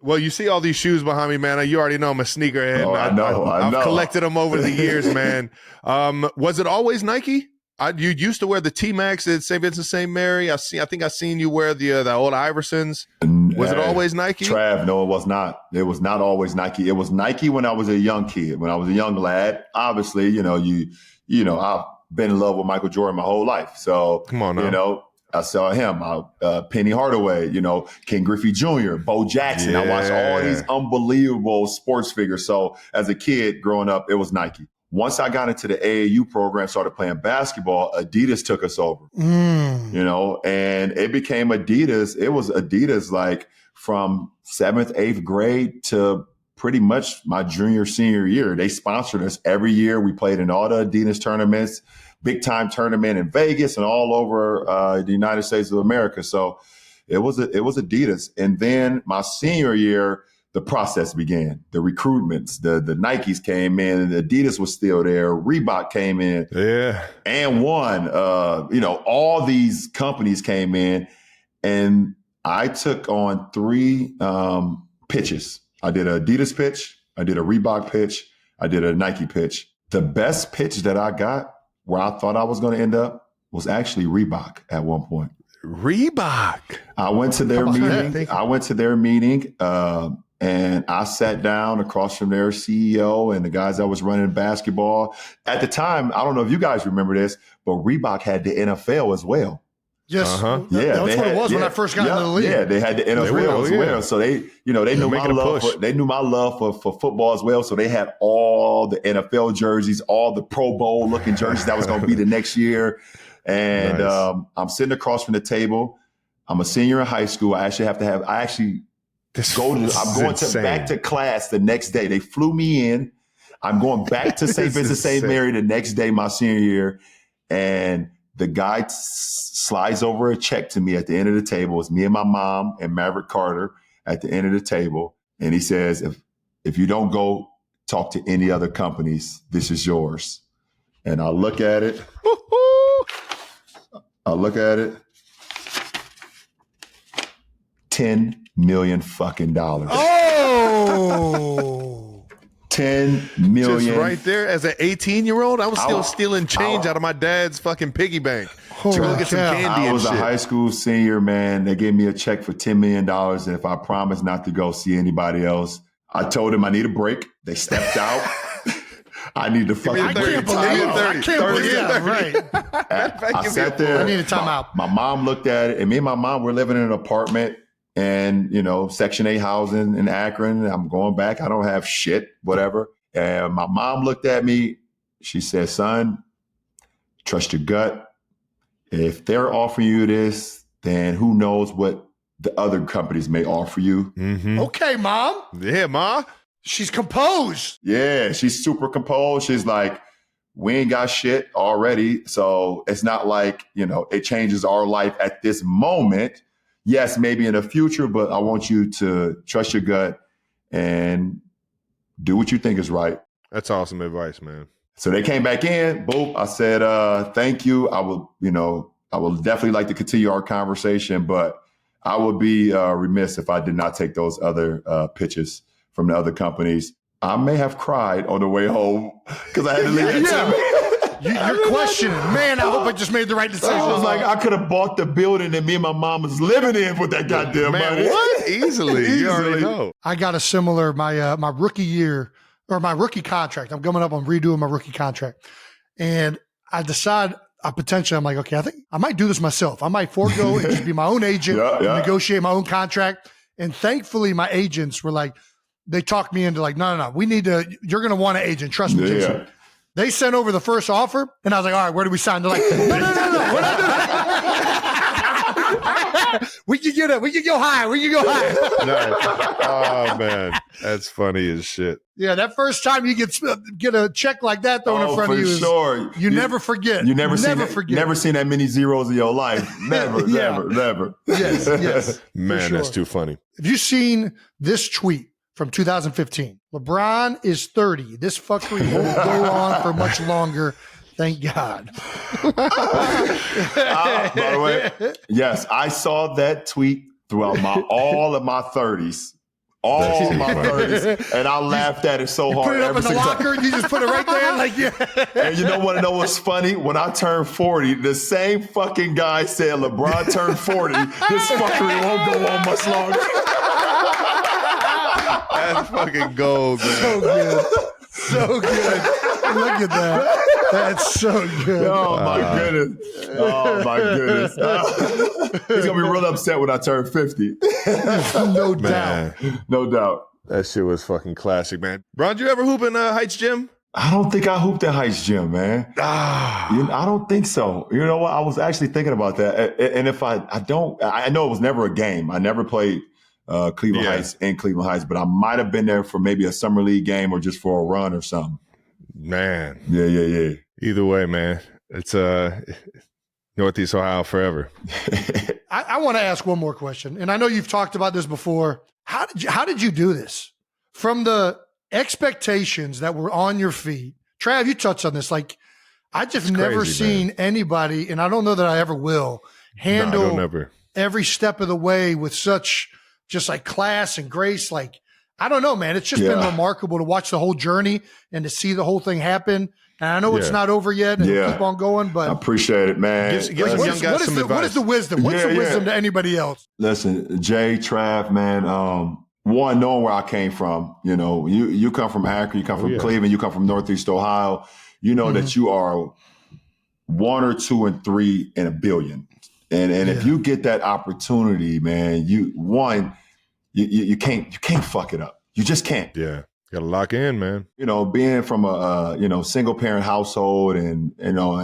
Well, you see all these shoes behind me, man. You already know I'm a sneakerhead. Oh, I know. I've collected them over the years, man. Was it always Nike? You used to wear the T-Max at St. Vincent St. Mary. I think I seen you wear the old Iversons. Was it always Nike? Trav, no, it was not. It was not always Nike. It was Nike when I was a young kid, when I was a young lad. Obviously, I've been in love with Michael Jordan my whole life. So, come on now. I saw him, Penny Hardaway, Ken Griffey Jr., Bo Jackson. Yeah. I watched all these unbelievable sports figures. So as a kid growing up, it was Nike. Once I got into the AAU program, started playing basketball, Adidas took us over, and it became Adidas. It was Adidas like from 7th, 8th grade to pretty much my junior, senior year. They sponsored us every year. We played in all the Adidas tournaments, big time tournament in Vegas and all over the United States of America. So it was Adidas. And then my senior year, the process began. The recruitments, the Nikes came in, and Adidas was still there. Reebok came in, and won. All these companies came in, and I took on 3 pitches. I did an Adidas pitch, I did a Reebok pitch, I did a Nike pitch. The best pitch that I got, where I thought I was going to end up, was actually Reebok at one point. Reebok. I went to their meeting. And I sat down across from their CEO and the guys that was running basketball. At the time, I don't know if you guys remember this, but Reebok had the NFL as well. Yes. Uh-huh. That's what it was when I first got into the league. Yeah, they had the NFL as well. So they knew my love. They knew my love for football as well. So they had all the NFL jerseys, all the Pro Bowl looking jerseys that was going to be the next year. And nice. I'm sitting across from the table. I'm a senior in high school. I'm going back to class the next day. They flew me in. I'm going back to St. Vincent St. Mary the next day, my senior year. And the guy slides over a check to me at the end of the table. It's me and my mom and Maverick Carter at the end of the table. And he says, if you don't go talk to any other companies, this is yours. And I look at it. $10 million fucking dollars. Oh, 10 million. Just right there as an 18-year-old, I was still stealing change out of my dad's fucking piggy bank to go get some candy and shit. I was a high school senior, man. They gave me a check for $10 million. And if I promised not to go see anybody else, I told them I need a break. They stepped out. I need to fucking break. I can't believe it. Right. I sat there. I need a timeout. My mom looked at it, and me and my mom were living in an apartment. And, Section 8 housing in Akron. I'm going back. I don't have shit, whatever. And my mom looked at me. She said, son, trust your gut. If they're offering you this, then who knows what the other companies may offer you. Mm-hmm. Okay, Mom. Yeah, Ma. She's composed. Yeah, she's super composed. She's like, we ain't got shit already. So it's not like, it changes our life at this moment. Yes, maybe in the future, but I want you to trust your gut and do what you think is right. That's awesome advice, man. So they came back in. Boop. I said, thank you. I would definitely like to continue our conversation, but I would be remiss if I did not take those other pitches from the other companies. I may have cried on the way home because I had to leave it to me. You're questioning. Man, I hope I just made the right decision. I was like, I could have bought the building that me and my mom was living in with that goddamn money. What? Easily. You already know. I got a similar, my rookie year, or my rookie contract. I'm coming up on redoing my rookie contract. And I decide, I'm like, okay, I think I might do this myself. I might forego and just be my own agent, negotiate my own contract. And thankfully, my agents were like, they talked me into like, no, you're going to want an agent. Trust me, Jason. Yeah. They sent over the first offer, and I was like, all right, where do we sign? They're like, no, we're not doing that. We can go high. We can go high. Nice. Oh man, that's funny as shit. Yeah, that first time you get a check like that thrown in front of you, sure. You never forget. You never forget. Never seen that many zeros in your life. Never, Yeah. never. Yes. Man, sure. that's too funny. Have you seen this tweet from 2015? LeBron is 30. This fuckery won't go on for much longer. Thank God. By the way, yes, I saw that tweet throughout all of my 30s. All my 30s. And I laughed at it so hard. Put it up in the locker and you just put it right there. Like, yeah. And you know what's funny? When I turned 40, the same fucking guy said LeBron turned 40. This fuckery won't go on much longer. That's fucking gold, man. So good. So good. Look at that. That's so good. Oh, my goodness. Oh, my goodness. He's going to be real upset when I turn 50. No doubt. No doubt. That shit was fucking classic, man. Bron, did you ever hoop in Heights Gym? I don't think I hooped at Heights Gym, man. I don't think so. You know what? I was actually thinking about that. And if I know it was never a game. I never played Cleveland Heights in Cleveland Heights, but I might have been there for maybe a summer league game or just for a run or something. Man. Yeah. Either way, man. It's Northeast Ohio forever. I want to ask one more question. And I know you've talked about this before. How did you do this? From the expectations that were on your feet. Trav, you touched on this. Like, I just never seen anybody, and I don't know that I ever will, handle every step of the way with such just like class and grace. Like, I don't know, man. It's just been remarkable to watch the whole journey and to see the whole thing happen. And I know it's not over yet and keep on going, but I appreciate it, man. Give some young guys some advice. What is the wisdom? What's the wisdom to anybody else? Listen, Jay, Trav, man, one, knowing where I came from, you know, you come from Akron, you come from Cleveland, you come from Northeast Ohio, you know that you are 1 or 2 and 3 in a billion. And if you get that opportunity, man, you can't fuck it up. You just can't. Yeah. Got to lock in, man. You know, being from a single parent household and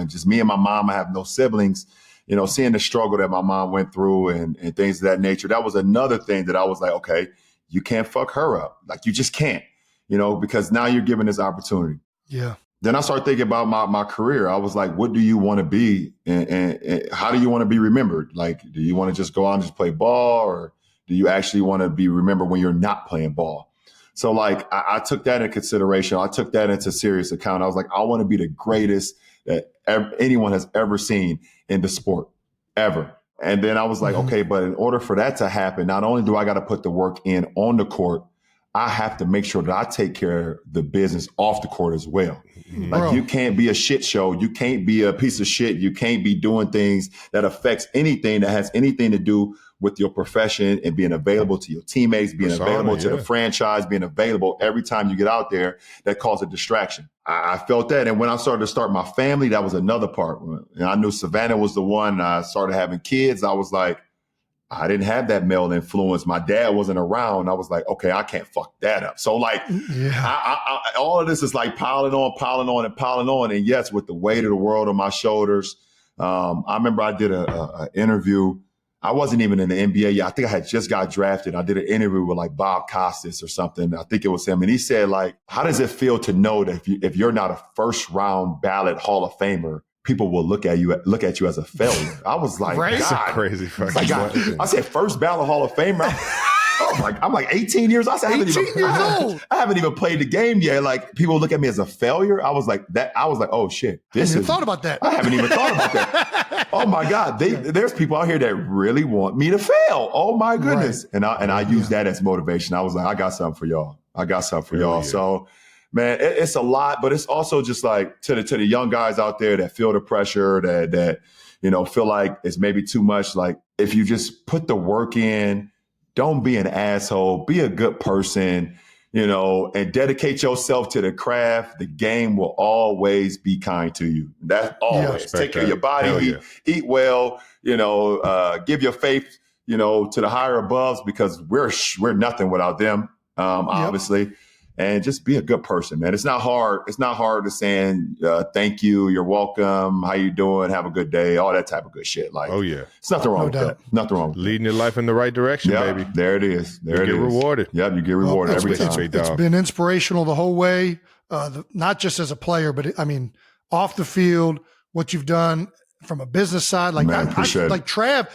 just me and my mom, I have no siblings, you know, seeing the struggle that my mom went through and things of that nature. That was another thing that I was like, okay, you can't fuck her up. Like, you just can't, you know, because now you're given this opportunity. Yeah. Then I started thinking about my career. I was like, what do you want to be? And how do you want to be remembered? Like, do you want to just go out and just play ball, or do you actually want to be remembered when you're not playing ball? So like, I took that into consideration. I took that into serious account. I was like, I want to be the greatest that anyone has ever seen in the sport, ever. And then I was like, okay, but in order for that to happen, not only do I got to put the work in on the court, I have to make sure that I take care of the business off the court as well. Like, you can't be a shit show. You can't be a piece of shit. You can't be doing things that affects anything that has anything to do with your profession and being available to your teammates, being available to the franchise, being available every time you get out there. That caused a distraction. I felt that. And when I started to start my family, that was another part. And I knew Savannah was the one. I started having kids. I was like, I didn't have that male influence. My dad wasn't around. I was like, okay, I can't fuck that up. So like, all of this is like piling on. And yes, with the weight of the world on my shoulders. I remember I did a interview. I wasn't even in the NBA yet. I think I had just got drafted. I did an interview with like Bob Costas or something. I think it was him. And he said, like, how does it feel to know that if you're not a first round ballot Hall of Famer, people will look at you as a failure? I was like, right? God. That's a crazy fucking question. I said, first ballot Hall of Famer. I'm like 18 years. I said, 18 years old. I haven't even played the game yet. Like, people look at me as a failure. I was like, oh shit. I haven't even thought about that. I haven't even thought about that. Oh my God. There's people out here that really want me to fail. Oh my goodness. Right. And I use that as motivation. I was like, I got something for y'all. Yeah. So, man, it's a lot, but it's also just like to the young guys out there that feel the pressure, that feel like it's maybe too much. Like, if you just put the work in, don't be an asshole, be a good person, and dedicate yourself to the craft. The game will always be kind to you. That's always. Take care of your body, eat well, give your faith, to the higher aboves, because we're nothing without them. Obviously. and just be a good person, man. It's not hard. It's not hard to saying thank you, you're welcome, how you doing, have a good day, all that type of good shit. Like, oh yeah, it's nothing wrong with that. Nothing wrong with leading your life in the right direction, baby. There it is. You get rewarded. Yep, you get rewarded every time. It's been inspirational the whole way, not just as a player, but off the field, what you've done from a business side. Like, man, like Trav,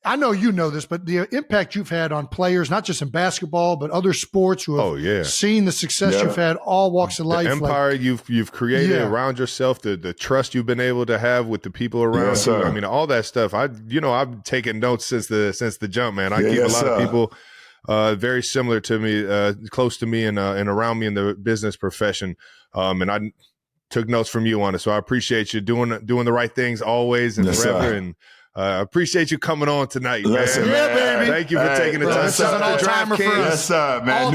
I know you know this, but the impact you've had on players, not just in basketball, but other sports who have seen the success you've had, all walks of life. The empire you've created around yourself, the trust you've been able to have with the people around you. I mean, all that stuff. I've taken notes since the jump, man. I keep a lot of people very similar to me, close to me and around me in the business profession. And I took notes from you on it. So I appreciate you doing the right things always and forever. And appreciate you coming on tonight, man. Baby. Thank you for taking the time. This is an all-timer for us. Yes, sir, man.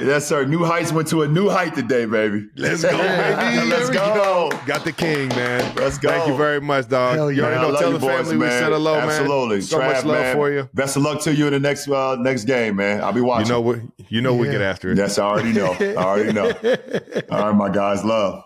Yes, sir. New heights went to a new height today, baby. Let's go, baby. Let's go. Got the king, man. Let's go. Thank you very much, dog. Hell yeah. You already know. Tell the family we said hello, man. Absolutely. So much love for you. Best of luck to you in the next game, man. I'll be watching. You know we get after it. Yes, I already know. All right, my guys. Love.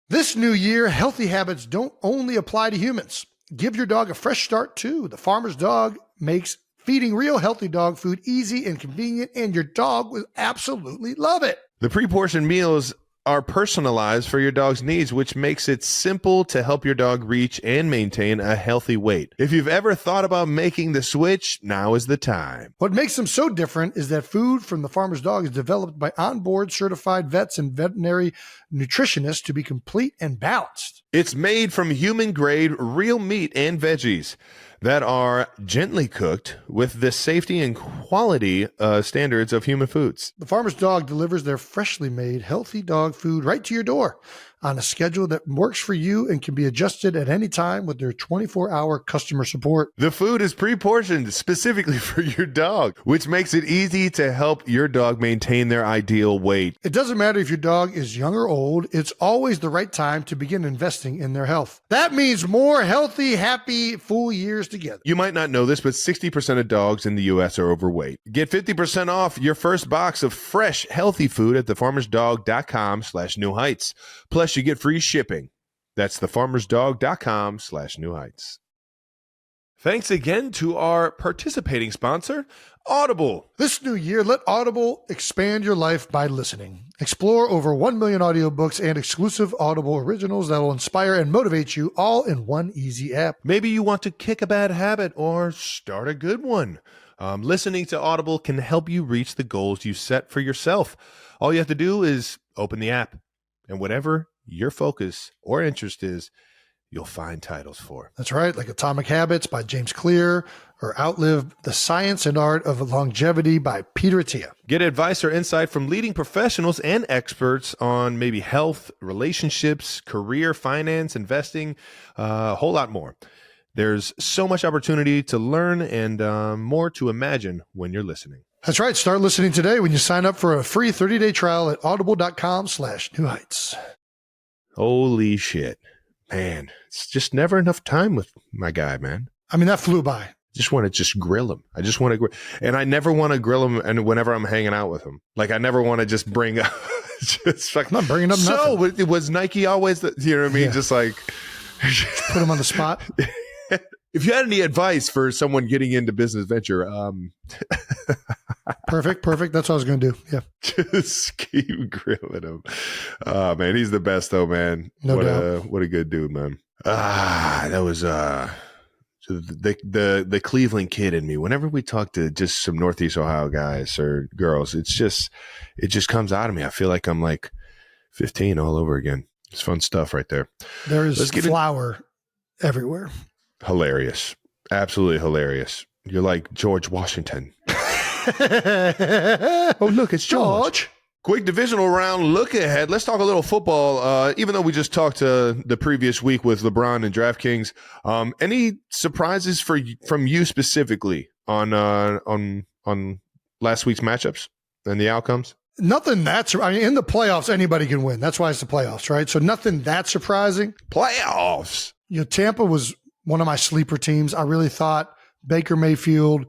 This new year, healthy habits don't only apply to humans. Give your dog a fresh start, too. The Farmer's Dog makes feeding real healthy dog food easy and convenient, and your dog will absolutely love it. The pre-portioned meals are personalized for your dog's needs, which makes it simple to help your dog reach and maintain a healthy weight. If you've ever thought about making the switch, now is the time. What makes them so different is that food from the Farmer's Dog is developed by onboard certified vets and veterinary nutritionists to be complete and balanced. It's made from human-grade real meat and veggies that are gently cooked with the safety and quality standards of human foods. The Farmer's Dog delivers their freshly made healthy dog food right to your door on a schedule that works for you and can be adjusted at any time with their 24-hour customer support. The food is pre-portioned specifically for your dog, which makes it easy to help your dog maintain their ideal weight. It doesn't matter if your dog is young or old, it's always the right time to begin investing in their health. That means more healthy, happy, full years together. You might not know this, but 60% of dogs in the U.S. are overweight. Get 50% off your first box of fresh, healthy food at thefarmersdog.com/newheights. Plus, you get free shipping. That's thefarmersdog.com/newheights. Thanks again to our participating sponsor, Audible. This new year, let Audible expand your life by listening. Explore over 1 million audiobooks and exclusive Audible originals that will inspire and motivate you all in one easy app. Maybe you want to kick a bad habit or start a good one. Listening to Audible can help you reach the goals you set for yourself. All you have to do is open the app, and whatever your focus or interest is, you'll find titles for. That's right, like Atomic Habits by James Clear or Outlive the Science and Art of Longevity by Peter Attia. Get advice or insight from leading professionals and experts on maybe health, relationships, career, finance, investing, a whole lot more. There's so much opportunity to learn and more to imagine when you're listening. That's right. Start listening today when you sign up for a free 30-day trial at audible.com/newheights. Holy shit. Man, it's just never enough time with my guy, man. I mean, that flew by. Just want to grill him. I just want to grill. And I never want to grill him and whenever I'm hanging out with him. Like, I never want to just bring up. I'm not bringing up nothing. So, was Nike always the, you know what I mean? Yeah. Just like. Put him on the spot. If you had any advice for someone getting into business venture, Perfect. That's what I was going to do. Yeah. Just keep grilling him. Oh, man, he's the best though, man. No doubt. What a good dude, man. That was the Cleveland kid in me. Whenever we talk to just some Northeast Ohio guys or girls, it just comes out of me. I feel like I'm like 15 all over again. It's fun stuff right there. There is flour everywhere. Hilarious. Absolutely hilarious. You're like George Washington. Oh, look, it's George. Quick divisional round look ahead. Let's talk a little football. Even though we just talked the previous week with LeBron and DraftKings, any surprises from you specifically on last week's matchups and the outcomes? Nothing that in the playoffs, anybody can win. That's why it's the playoffs, right? So nothing that surprising. Playoffs. Tampa was one of my sleeper teams. I really thought Baker Mayfield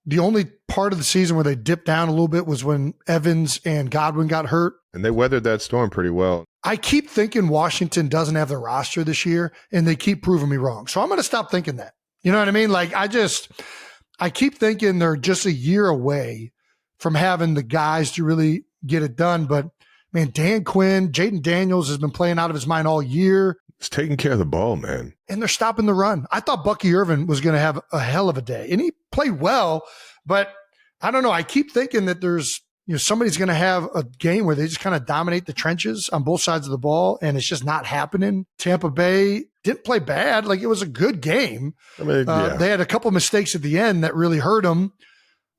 The only part of the season where they dipped down a little bit was when Evans and Godwin got hurt. And they weathered that storm pretty well. I keep thinking Washington doesn't have the roster this year, and they keep proving me wrong. So I'm going to stop thinking that. You know what I mean? Like, I keep thinking they're just a year away from having the guys to really get it done. But, man, Dan Quinn, Jaden Daniels has been playing out of his mind all year. He's taking care of the ball, man. And they're stopping the run. I thought Bucky Irvin was going to have a hell of a day, and he played well. But I don't know. I keep thinking that there's, somebody's going to have a game where they just kind of dominate the trenches on both sides of the ball, and it's just not happening. Tampa Bay didn't play bad. Like, it was a good game. I mean, They had a couple mistakes at the end that really hurt them.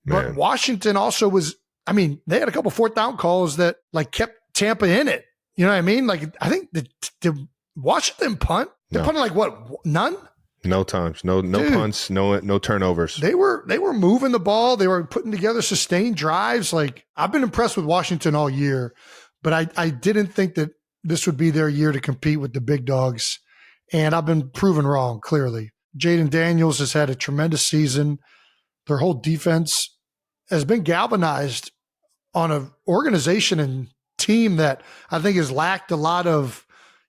But Man. Washington also was, they had a couple fourth down calls that like kept Tampa in it. You know what I mean? Like, I think the Washington punt, they punted like what? None? No times, no punts, no turnovers. They were moving the ball. They were putting together sustained drives. Like, I've been impressed with Washington all year, but I didn't think that this would be their year to compete with the big dogs. And I've been proven wrong, clearly. Jaden Daniels has had a tremendous season. Their whole defense has been galvanized on an organization and team that I think has lacked a lot of,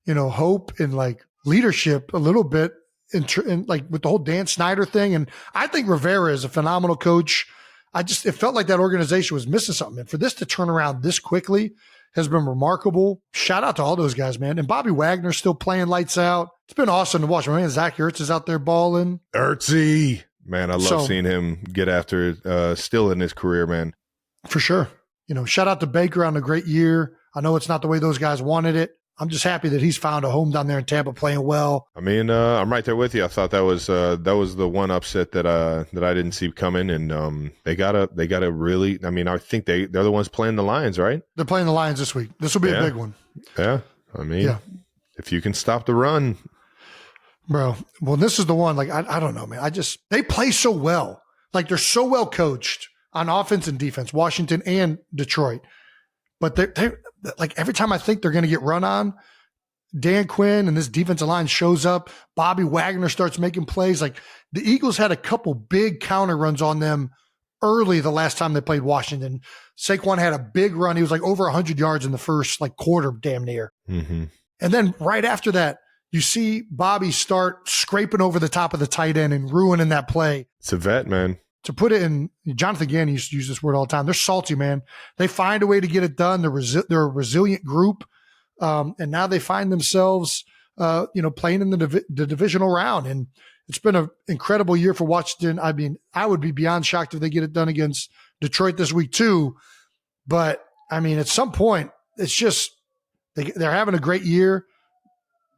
hope and like leadership a little bit in like with the whole Dan Snyder thing. And I think Rivera is a phenomenal coach. It felt like that organization was missing something. And for this to turn around this quickly has been remarkable. Shout out to all those guys, man. And Bobby Wagner's still playing lights out. It's been awesome to watch. Man, Zach Ertz is out there balling. Ertzy. Man, I love seeing him get after it still in his career, man. For sure. Shout out to Baker on a great year. I know it's not the way those guys wanted it. I'm just happy that he's found a home down there in Tampa playing well. I'm right there with you. I thought that was the one upset that I didn't see coming, and they gotta really. I think they're the ones playing the Lions, right? They're playing the Lions this week. This will be a big one. Yeah, if you can stop the run, bro. Well, this is the one. Like, I don't know, man. They play so well. Like, they're so well coached on offense and defense, Washington and Detroit. But they're like, every time I think they're going to get run on, Dan Quinn and this defensive line shows up. Bobby Wagner starts making plays. Like, the Eagles had a couple big counter runs on them early the last time they played Washington. Saquon had a big run. He was like over 100 yards in the first quarter, damn near. Mm-hmm. And then right after that, you see Bobby start scraping over the top of the tight end and ruining that play. It's a vet, man. To put it in, Jonathan Gannon used to use this word all the time. They're salty, man. They find a way to get it done. They're a resilient group. And now they find themselves, playing in the divisional round. And it's been an incredible year for Washington. I would be beyond shocked if they get it done against Detroit this week too. But at some point, it's just, they're having a great year.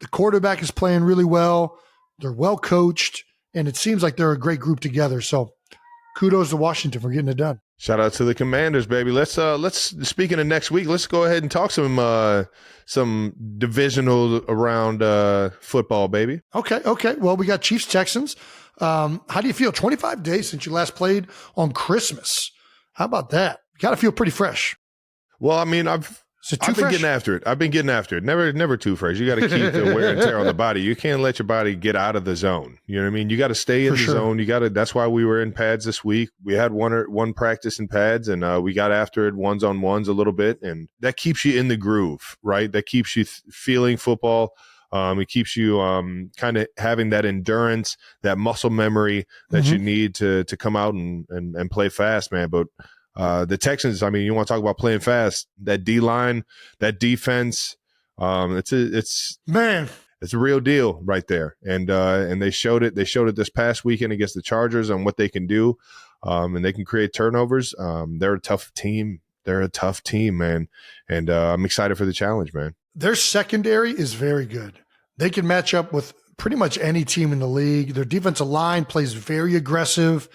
The quarterback is playing really well. They're well coached, and it seems like they're a great group together. So kudos to Washington for getting it done. Shout out to the Commanders, baby. Let's speaking of next week, let's go ahead and talk some divisional around football, baby. Okay. Well, we got Chiefs Texans. How do you feel? 25 days since you last played on Christmas. How about that? You got to feel pretty fresh. Well, I've been getting after it. I've been getting after it. Never too fresh. You got to keep the wear and tear on the body. You can't let your body get out of the zone. You know what I mean? You got to stay in the zone. That's why we were in pads this week. We had one practice in pads, and we got after it ones-on-ones a little bit, and that keeps you in the groove, right? That keeps you feeling football. It keeps you kind of having that endurance, that muscle memory that you need to come out and play fast, man. But the Texans, you want to talk about playing fast, that D-line, that defense, it's a real deal right there. And they showed it this past weekend against the Chargers on what they can do. And they can create turnovers. They're a tough team. They're a tough team, man. And I'm excited for the challenge, man. Their secondary is very good. They can match up with pretty much any team in the league. Their defensive line plays very aggressive.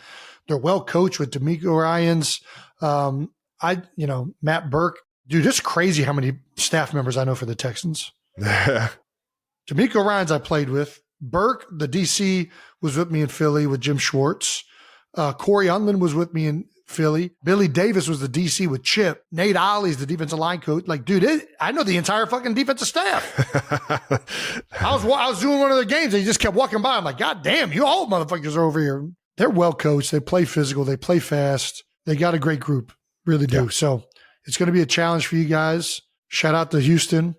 They're well coached with D'Amico Ryans. Matt Burke. Dude, it's crazy how many staff members I know for the Texans. D'Amico Ryans I played with. Burke, the DC, was with me in Philly with Jim Schwartz. Corey Unlin was with me in Philly. Billy Davis was the DC with Chip. Nate Ollie's the defensive line coach. Like, dude, I know the entire fucking defensive staff. I was doing one of their games. They just kept walking by. I'm like, God damn, you all motherfuckers are over here. they're well coached. They play physical. They play fast. They got a great group. Really do. Yeah. So it's going to be a challenge for you guys. Shout out to Houston,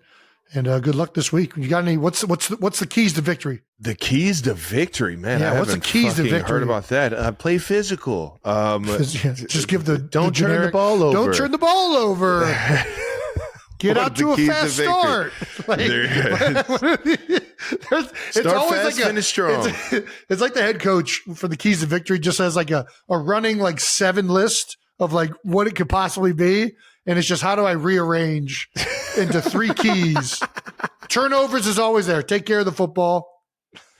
and good luck this week. You got any? What's the keys to victory? The keys to victory, man. Yeah, I what's the keys to victory? Heard about that? Play physical. Just give the don't turn the ball over. Don't turn the ball over. Get out to a fast start. It's always fast, finish strong. It's like the head coach for the keys to victory just has like a running like 7 list of like what it could possibly be. And it's just, how do I rearrange into 3 keys? Turnovers is always there. Take care of the football.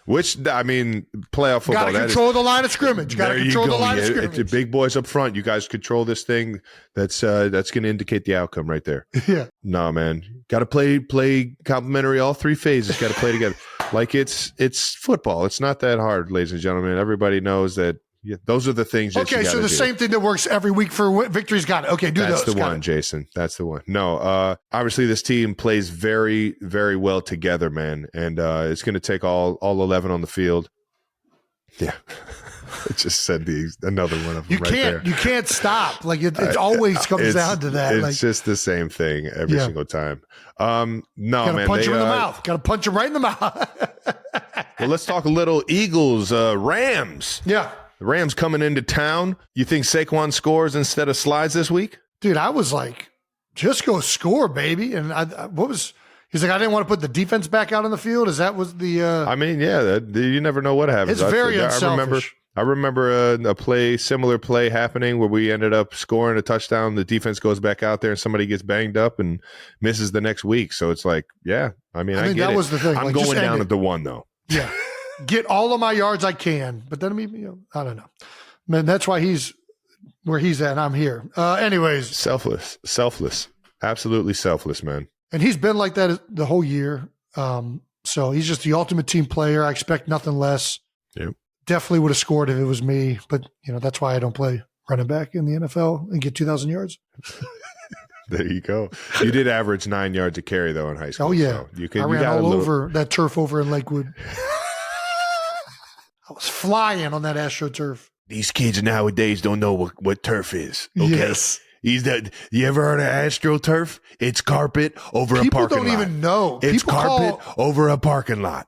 Which, I mean, playoff football. Got to control the line of scrimmage. Got to control the line of scrimmage. It's the big boys up front. You guys control this thing. That's going to indicate the outcome right there. Yeah. No, man. Got to play complementary. All 3 phases got to play together. Like it's football. It's not that hard, ladies and gentlemen. Everybody knows that. Yeah, those are the things that you so the same thing that works every week for victory's got it. Okay, That's those. The one, Jason. That's the one. No, obviously this team plays very, very well together, man. And it's going to take all 11 on the field. Yeah. I just said another one of them there. You can't stop. Like it always comes down to that. It's just the same thing every single time. No, man. Punch him in the mouth. Got to punch him right in the mouth. Well, let's talk a little Eagles, Rams. Yeah. The Rams coming into town. You think Saquon scores instead of slides this week? Dude, I was like, just go score, baby. And he's like, I didn't want to put the defense back out on the field. Was the I mean, yeah, you never know what happens. It's very unselfish. I remember a similar play happening where we ended up scoring a touchdown. The defense goes back out there and somebody gets banged up and misses the next week. So it's like, yeah, I mean, I get that was the thing. I'm going down at the 1 though. Yeah. Get all of my yards I can, but then I don't know, man. That's why he's where he's at. And I'm here. Anyways, selfless, absolutely selfless, man. And he's been like that the whole year. So he's just the ultimate team player. I expect nothing less. Yep. Definitely would have scored if it was me, but that's why I don't play running back in the NFL and get 2,000 yards. There you go. You did average 9 yards a carry though in high school. Oh yeah, so I ran all over that turf over in Lakewood. I was flying on that AstroTurf. These kids nowadays don't know what turf is. Okay? Yes. You ever heard of AstroTurf? It's carpet over a parking lot. People don't even know. It's carpet over a parking lot.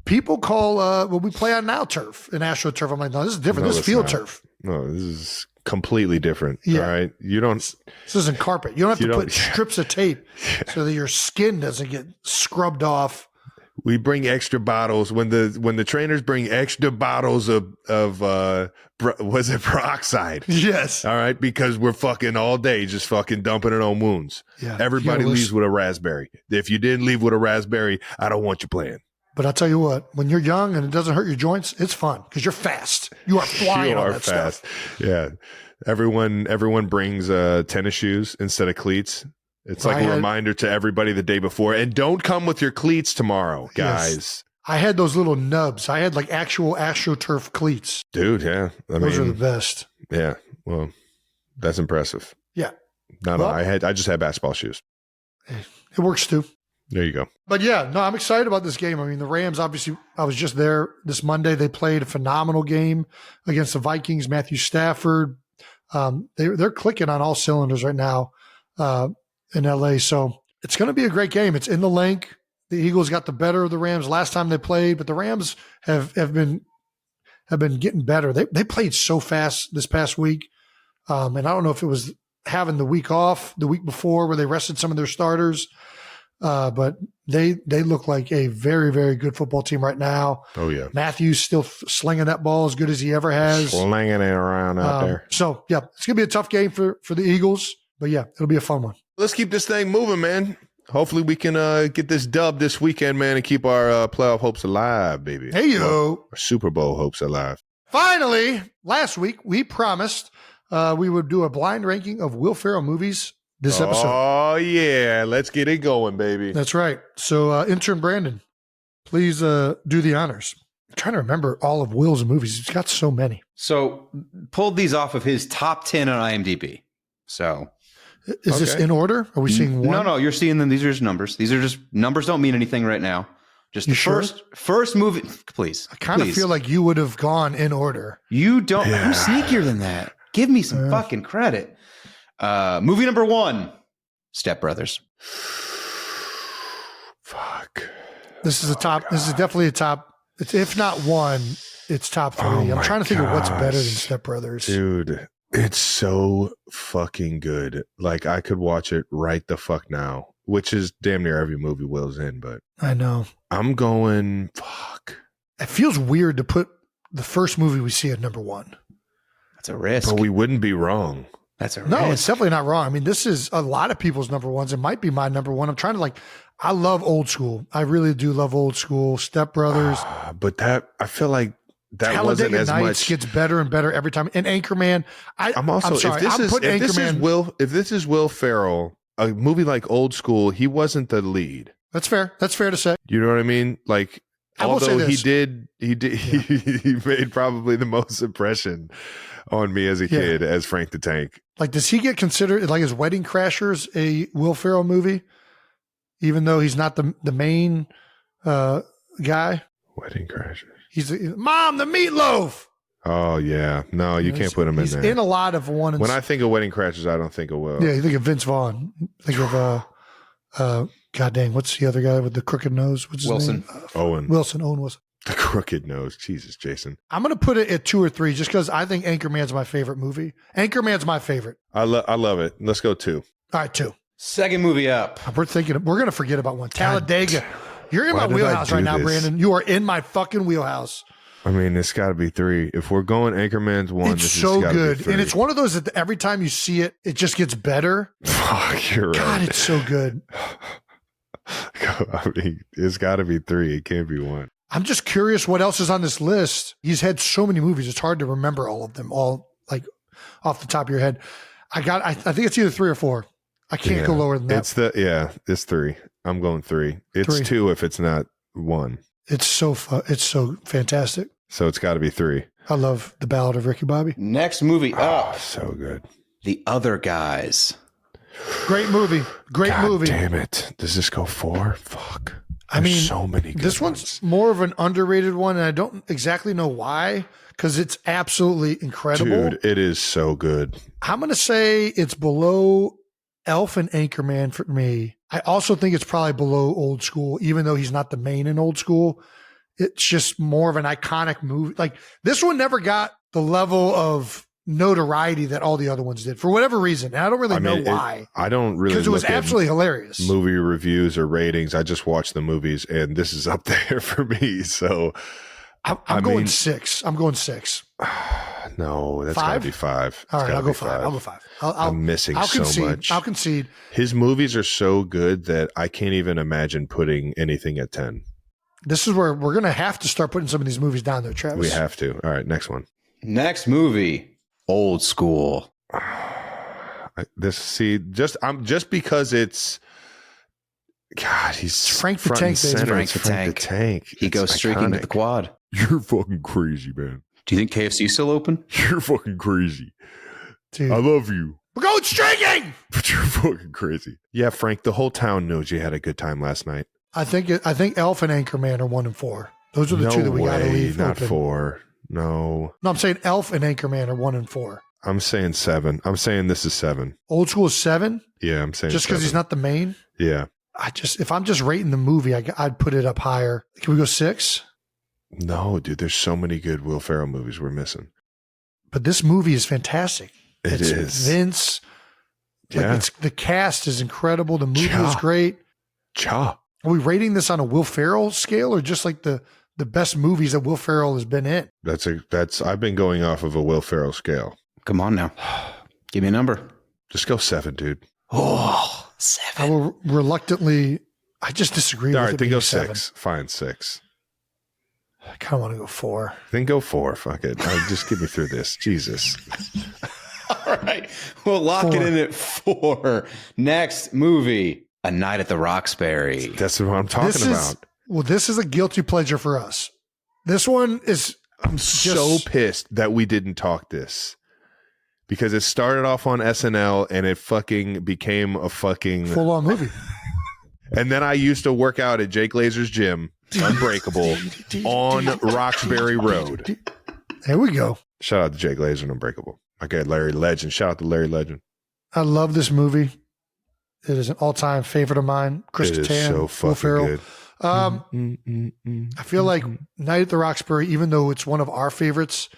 People call we play on now turf and AstroTurf. I'm like, no, this is different. This is field turf. No, this is completely different. Yeah. All right. This isn't carpet. You don't have to put strips of tape so that your skin doesn't get scrubbed off. We bring extra bottles when the trainers bring extra bottles of was it peroxide? Yes. All right, because we're fucking all day just fucking dumping it on wounds. Yeah. Everybody leaves with a raspberry. If you didn't leave with a raspberry, I don't want you playing. But I'll tell you what, when you're young and it doesn't hurt your joints, it's fun because you're fast. You are flying on that fast stuff. Yeah. Everyone brings tennis shoes instead of cleats. It's like a reminder to everybody the day before. And don't come with your cleats tomorrow, guys. Yes. I had those little nubs. I had like actual AstroTurf cleats. Dude, yeah. Those are the best. Yeah. Well, that's impressive. Yeah. No, I just had basketball shoes. It works too. There you go. But yeah, no, I'm excited about this game. I mean, the Rams, obviously, I was just there this Monday. They played a phenomenal game against the Vikings. Matthew Stafford, they're clicking on all cylinders right now in LA. So it's going to be a great game. It's in the link. The Eagles got the better of the Rams last time they played, but the Rams have been getting better. They played so fast this past week. And I don't know if it was having the week off the week before where they rested some of their starters. But they look like a very, very good football team right now. Oh, yeah. Matthew's still slinging that ball as good as he ever has. Slinging it around out there. So, yeah, it's going to be a tough game for the Eagles. But, yeah, it'll be a fun one. Let's keep this thing moving, man. Hopefully we can get this dub this weekend, man, and keep our playoff hopes alive, baby. Hey, yo. Our Super Bowl hopes alive. Finally, last week we promised we would do a blind ranking of Will Ferrell movies this episode. Oh, yeah. Let's get it going, baby. That's right. So, intern Brandon, please do the honors. I'm trying to remember all of Will's movies. He's got so many. So, pulled these off of his top 10 on IMDb. So, is this in order? Are we seeing one? No, you're seeing them. These are just numbers. These are just numbers, don't mean anything right now. Just You the first movie, please. I kind of feel like you would have gone in order. You don't. I'm sneakier than that. Give me some fucking credit. Movie number 1, Step Brothers. Fuck. This is a top. This is definitely a top. It's, if not one, it's top 3. I'm trying to think of what's better than Step Brothers. Dude, it's so fucking good. Like, I could watch it right the fuck now, which is damn near every movie Will's in, but I know. I'm going, fuck. It feels weird to put the first movie we see at number 1. That's a risk. But we wouldn't be wrong. That's a risk. No, it's definitely not wrong. I mean, this is a lot of people's number 1s. It might be my number 1. I'm trying to I love old school. I really do love old school. Step Brothers. But I feel like that wasn't Talladega as Nights much. gets better and better every time. And Anchorman. I'm sorry. If this is Will Ferrell, a movie like Old School, he wasn't the lead. That's fair. That's fair to say. You know what I mean? Like, I will say although this. he made probably the most impression on me as a kid as Frank the Tank. Like, does he get considered, like, is Wedding Crashers a Will Ferrell movie? Even though he's not the main guy? Wedding Crashers. He's Mom, the meatloaf. Oh, yeah. No, you can't put him in He's there. in a lot of one. And When I think of Wedding Crashers, I don't think of Will. yeah, you think of Vince Vaughn. Think of, God dang, what's the other guy with the crooked nose? What's his Wilson. name? Owen Wilson. The crooked nose. Jesus, Jason. I'm going to put it at 2 or 3 just because I think Anchorman's my favorite movie. Anchorman's my favorite. I love it. Let's go 2. All right, 2. Second movie up. We're going to forget about 1. Talladega. You're in Why my did I wheelhouse do right now, this? Brandon. You are in my fucking wheelhouse. I mean, it's got to be 3. If we're going Anchorman's 1, It's this has so gotta be good. 3. And it's one of those that every time you see it, it just gets better. Fuck, you're right. God, it's so good. I mean, it's got to be 3. It can't be 1. I'm just curious what else is on this list. He's had so many movies. It's hard to remember all of them, all like off the top of your head. I think it's either 3 or 4. I can't go lower than that. It's 3. I'm going 3. It's 3. 2 if it's not 1. It's so fun. It's so fantastic. So it's got to be 3. I love The Ballad of Ricky Bobby. Next movie up. Oh, so good. The Other Guys. Great movie. Great God movie. damn it. Does this go 4? Fuck. I mean, so many good this one's more of an underrated one, and I don't exactly know why, because it's absolutely incredible. Dude, it is so good. I'm going to say it's below Elf and Anchorman for me. I also think it's probably below Old School, even though he's not the main in Old School. It's just more of an iconic movie. Like, this one never got the level of notoriety that all the other ones did for whatever reason. And I don't really know why. I don't really because it was look at absolutely hilarious. movie reviews or ratings. I just watch the movies, and this is up there for me. So I'm going 6. I'm going 6. No, that's got to be 5. All right, I'll go 5. I'll go 5. I'm missing I'll so concede. much. I'll concede. His movies are so good that I can't even imagine putting anything at 10. This is where we're going to have to start putting some of these movies down there, Travis. We have to. All right, next one. Next movie, Old School. Just because it's God, he's Frank the front Tank, and center. baby. Frank It's the Frank the Tank. He It's goes streaking with iconic. the quad. You're fucking crazy, man. Do you think KFC's still open? You're fucking crazy. Dude. I love you, We're going streaking. but you're fucking crazy. Yeah, Frank, the whole town knows you had a good time last night. I think Elf and Anchorman are 1 and 4. Those are the 2 that we got to leave not open. 4. No. No, I'm saying Elf and Anchorman are 1 and 4. I'm saying 7. I'm saying this is 7. Old School is 7, Yeah, I'm saying just because he's 7. not the main. Yeah. If I'm just rating the movie, I'd put it up higher. Can we go 6? No, dude, there's so many good Will Ferrell movies we're missing. But this movie is fantastic. It It's is. Vince. Yeah. The cast is incredible. The movie Yeah. is great. Cha. Are we rating this on a Will Ferrell scale or just like the best movies that Will Ferrell has been in? I've been going off of a Will Ferrell scale. Come on now. Give me a number. Just go 7, dude. Oh, I 7. will reluctantly, I just disagree All with right, it then being go 7. 6. Fine, 6. I kind of want to go 4. Then go 4. Fuck it. Just get me through this. Jesus. All right. We'll lock 4. it in at 4. Next movie, A Night at the Roxbury. That's what I'm talking about. This is a guilty pleasure for us. This one is, I'm so pissed that we didn't talk this. Because it started off on SNL and it fucking became a fucking full-on movie. And then I used to work out at Jake Laser's gym, Unbreakable, on Roxbury Road. There we go. Shout out to Jake Laser and Unbreakable. Okay, Larry Legend. Shout out to Larry Legend. I love this movie. It is an all-time favorite of mine. Chris It is Kattan, so Will fucking Ferrell. good. I feel like Night at the Roxbury, even though it's one of our favorites,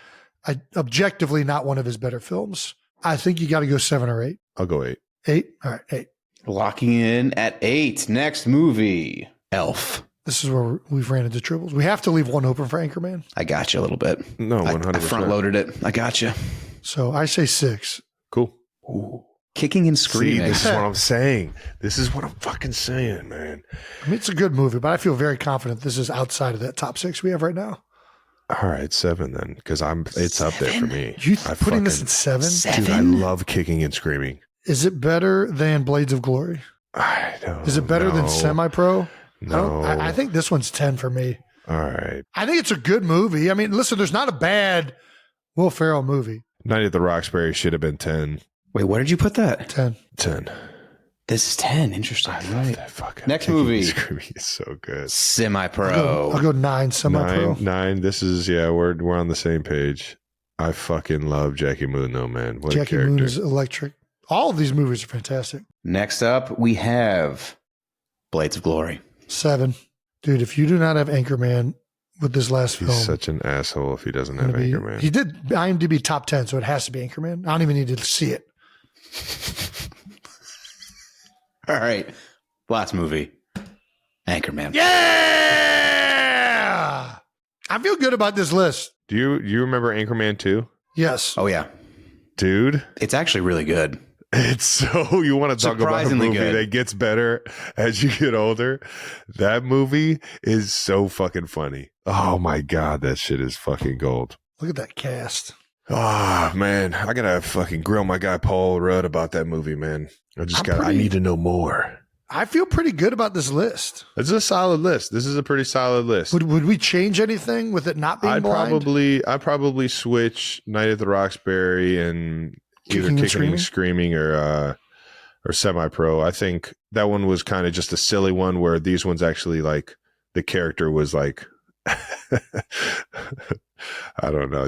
objectively not one of his better films. I think you got to go 7 or 8. I'll go 8. 8? All right, 8. Locking in at 8. Next movie, Elf. This is where we've ran into troubles. We have to leave one open for Anchorman. I got you a little bit. No, 100%. I front loaded it. I got you. So I say 6. Cool. Ooh. Kicking and See, screaming. this is what I'm saying. This is what I'm fucking saying, man. I mean, it's a good movie, but I feel very confident this is outside of that top 6 we have right now. All right, 7 then, because it's up there for me. You putting this at 7? Dude, I love kicking and screaming. Is it better than Blades of Glory? I don't Is it better than Semi-Pro? No. I think this one's 10 for me. All right. I think it's a good movie. I mean, listen, there's not a bad Will Ferrell movie. Night at the Roxbury should have been 10. Wait, where did you put that? 10. 10. This is 10. Interesting. Right. That fucking Next kicking movie. and screaming is so good. Semi-Pro. I'll go 9, Semi-Pro. 9. This is, we're on the same page. I fucking love Jackie Moon though, man. What Jackie a character. Moon is electric. All of these movies are fantastic. Next up, we have Blades of Glory. 7. Dude, if you do not have Anchorman with this last film. He's such an asshole if he doesn't have Anchorman. He did IMDb top 10, so it has to be Anchorman. I don't even need to see it. All right. Last movie, Anchorman. Yeah! I feel good about this list. Do you remember Anchorman 2? Yes. Oh, yeah. Dude, It's actually really good. it's so you want to talk about a Surprisingly movie good. that gets better as you get older. That movie is so fucking funny. Oh my God, that shit is fucking gold. Look at that cast. Oh man, I gotta fucking grill my guy Paul Rudd about that movie, man. I need to know more. I feel pretty good about this list. It's a solid list. This is a pretty solid list. Would we change anything with it not being I'd blind? probably switch Night at the Roxbury and either Kicking and Screaming or Semi-Pro. I think that one was kind of just a silly one where these ones actually like the character was like I don't know.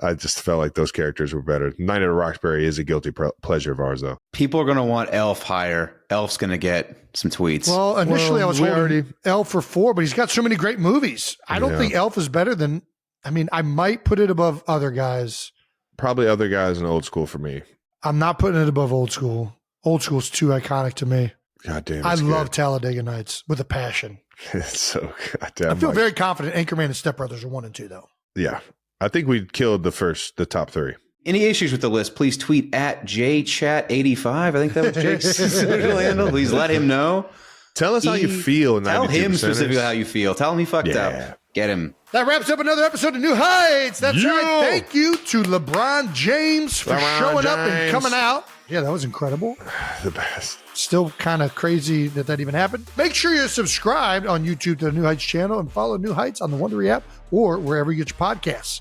I just felt like those characters were better. Night at the Roxbury is a guilty pleasure of ours, though. People are going to want Elf higher. Elf's going to get some tweets. Well, initially I was holding already Elf for 4, but he's got so many great movies. I don't think Elf is better than. I mean, I might put it above other guys. Probably other guys in Old School for me. I'm not putting it above Old School. Old School's too iconic to me. God damn, I love Talladega Nights with a passion. It's so goddamn. I feel very confident Anchorman and Step Brothers are 1 and 2, though. Yeah, I think we killed the top 3. Any issues with the list, please tweet at JChat85. I think that was Jake's social handle. Please let him know. Tell us how you feel. Tell him specifically how you feel. Tell him he fucked up. Get him. That wraps up another episode of New Heights. That's Yeah. right. Thank you to LeBron James for showing up and James. coming out. Yeah, that was incredible. The best. Still kind of crazy that even happened. Make sure you're subscribed on YouTube to the New Heights channel and follow New Heights on the Wondery app or wherever you get your podcasts.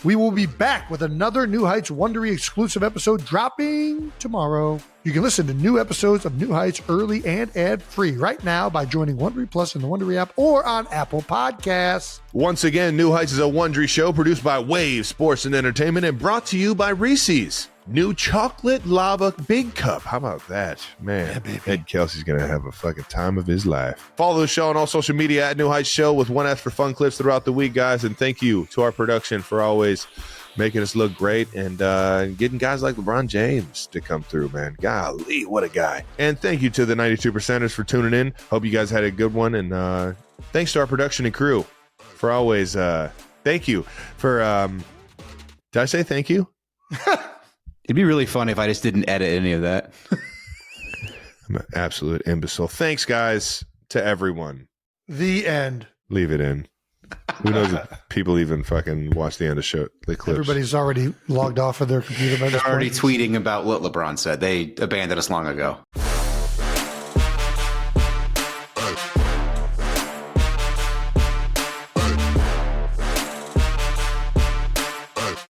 We will be back with another New Heights Wondery exclusive episode dropping tomorrow. You can listen to new episodes of New Heights early and ad-free right now by joining Wondery Plus in the Wondery app or on Apple Podcasts. Once again, New Heights is a Wondery show produced by Wave Sports and Entertainment and brought to you by Reese's. New chocolate lava big cup. How about that? Man, Ed Kelsey's going to have a fucking time of his life. Follow the show on all social media at New Heights Show with 1F for fun clips throughout the week, guys. And thank you to our production for always making us look great and getting guys like LeBron James to come through, man. Golly, what a guy. And thank you to the 92%ers for tuning in. Hope you guys had a good one. And thanks to our production and crew for always, thank you for, did I say thank you? It'd be really fun if I just didn't edit any of that. I'm an absolute imbecile. Thanks, guys, to everyone. The end. Leave it in. Who knows if people even fucking watch the end of the clips. Everybody's already logged off of their computer by this They're already point. tweeting about what LeBron said. They abandoned us long ago.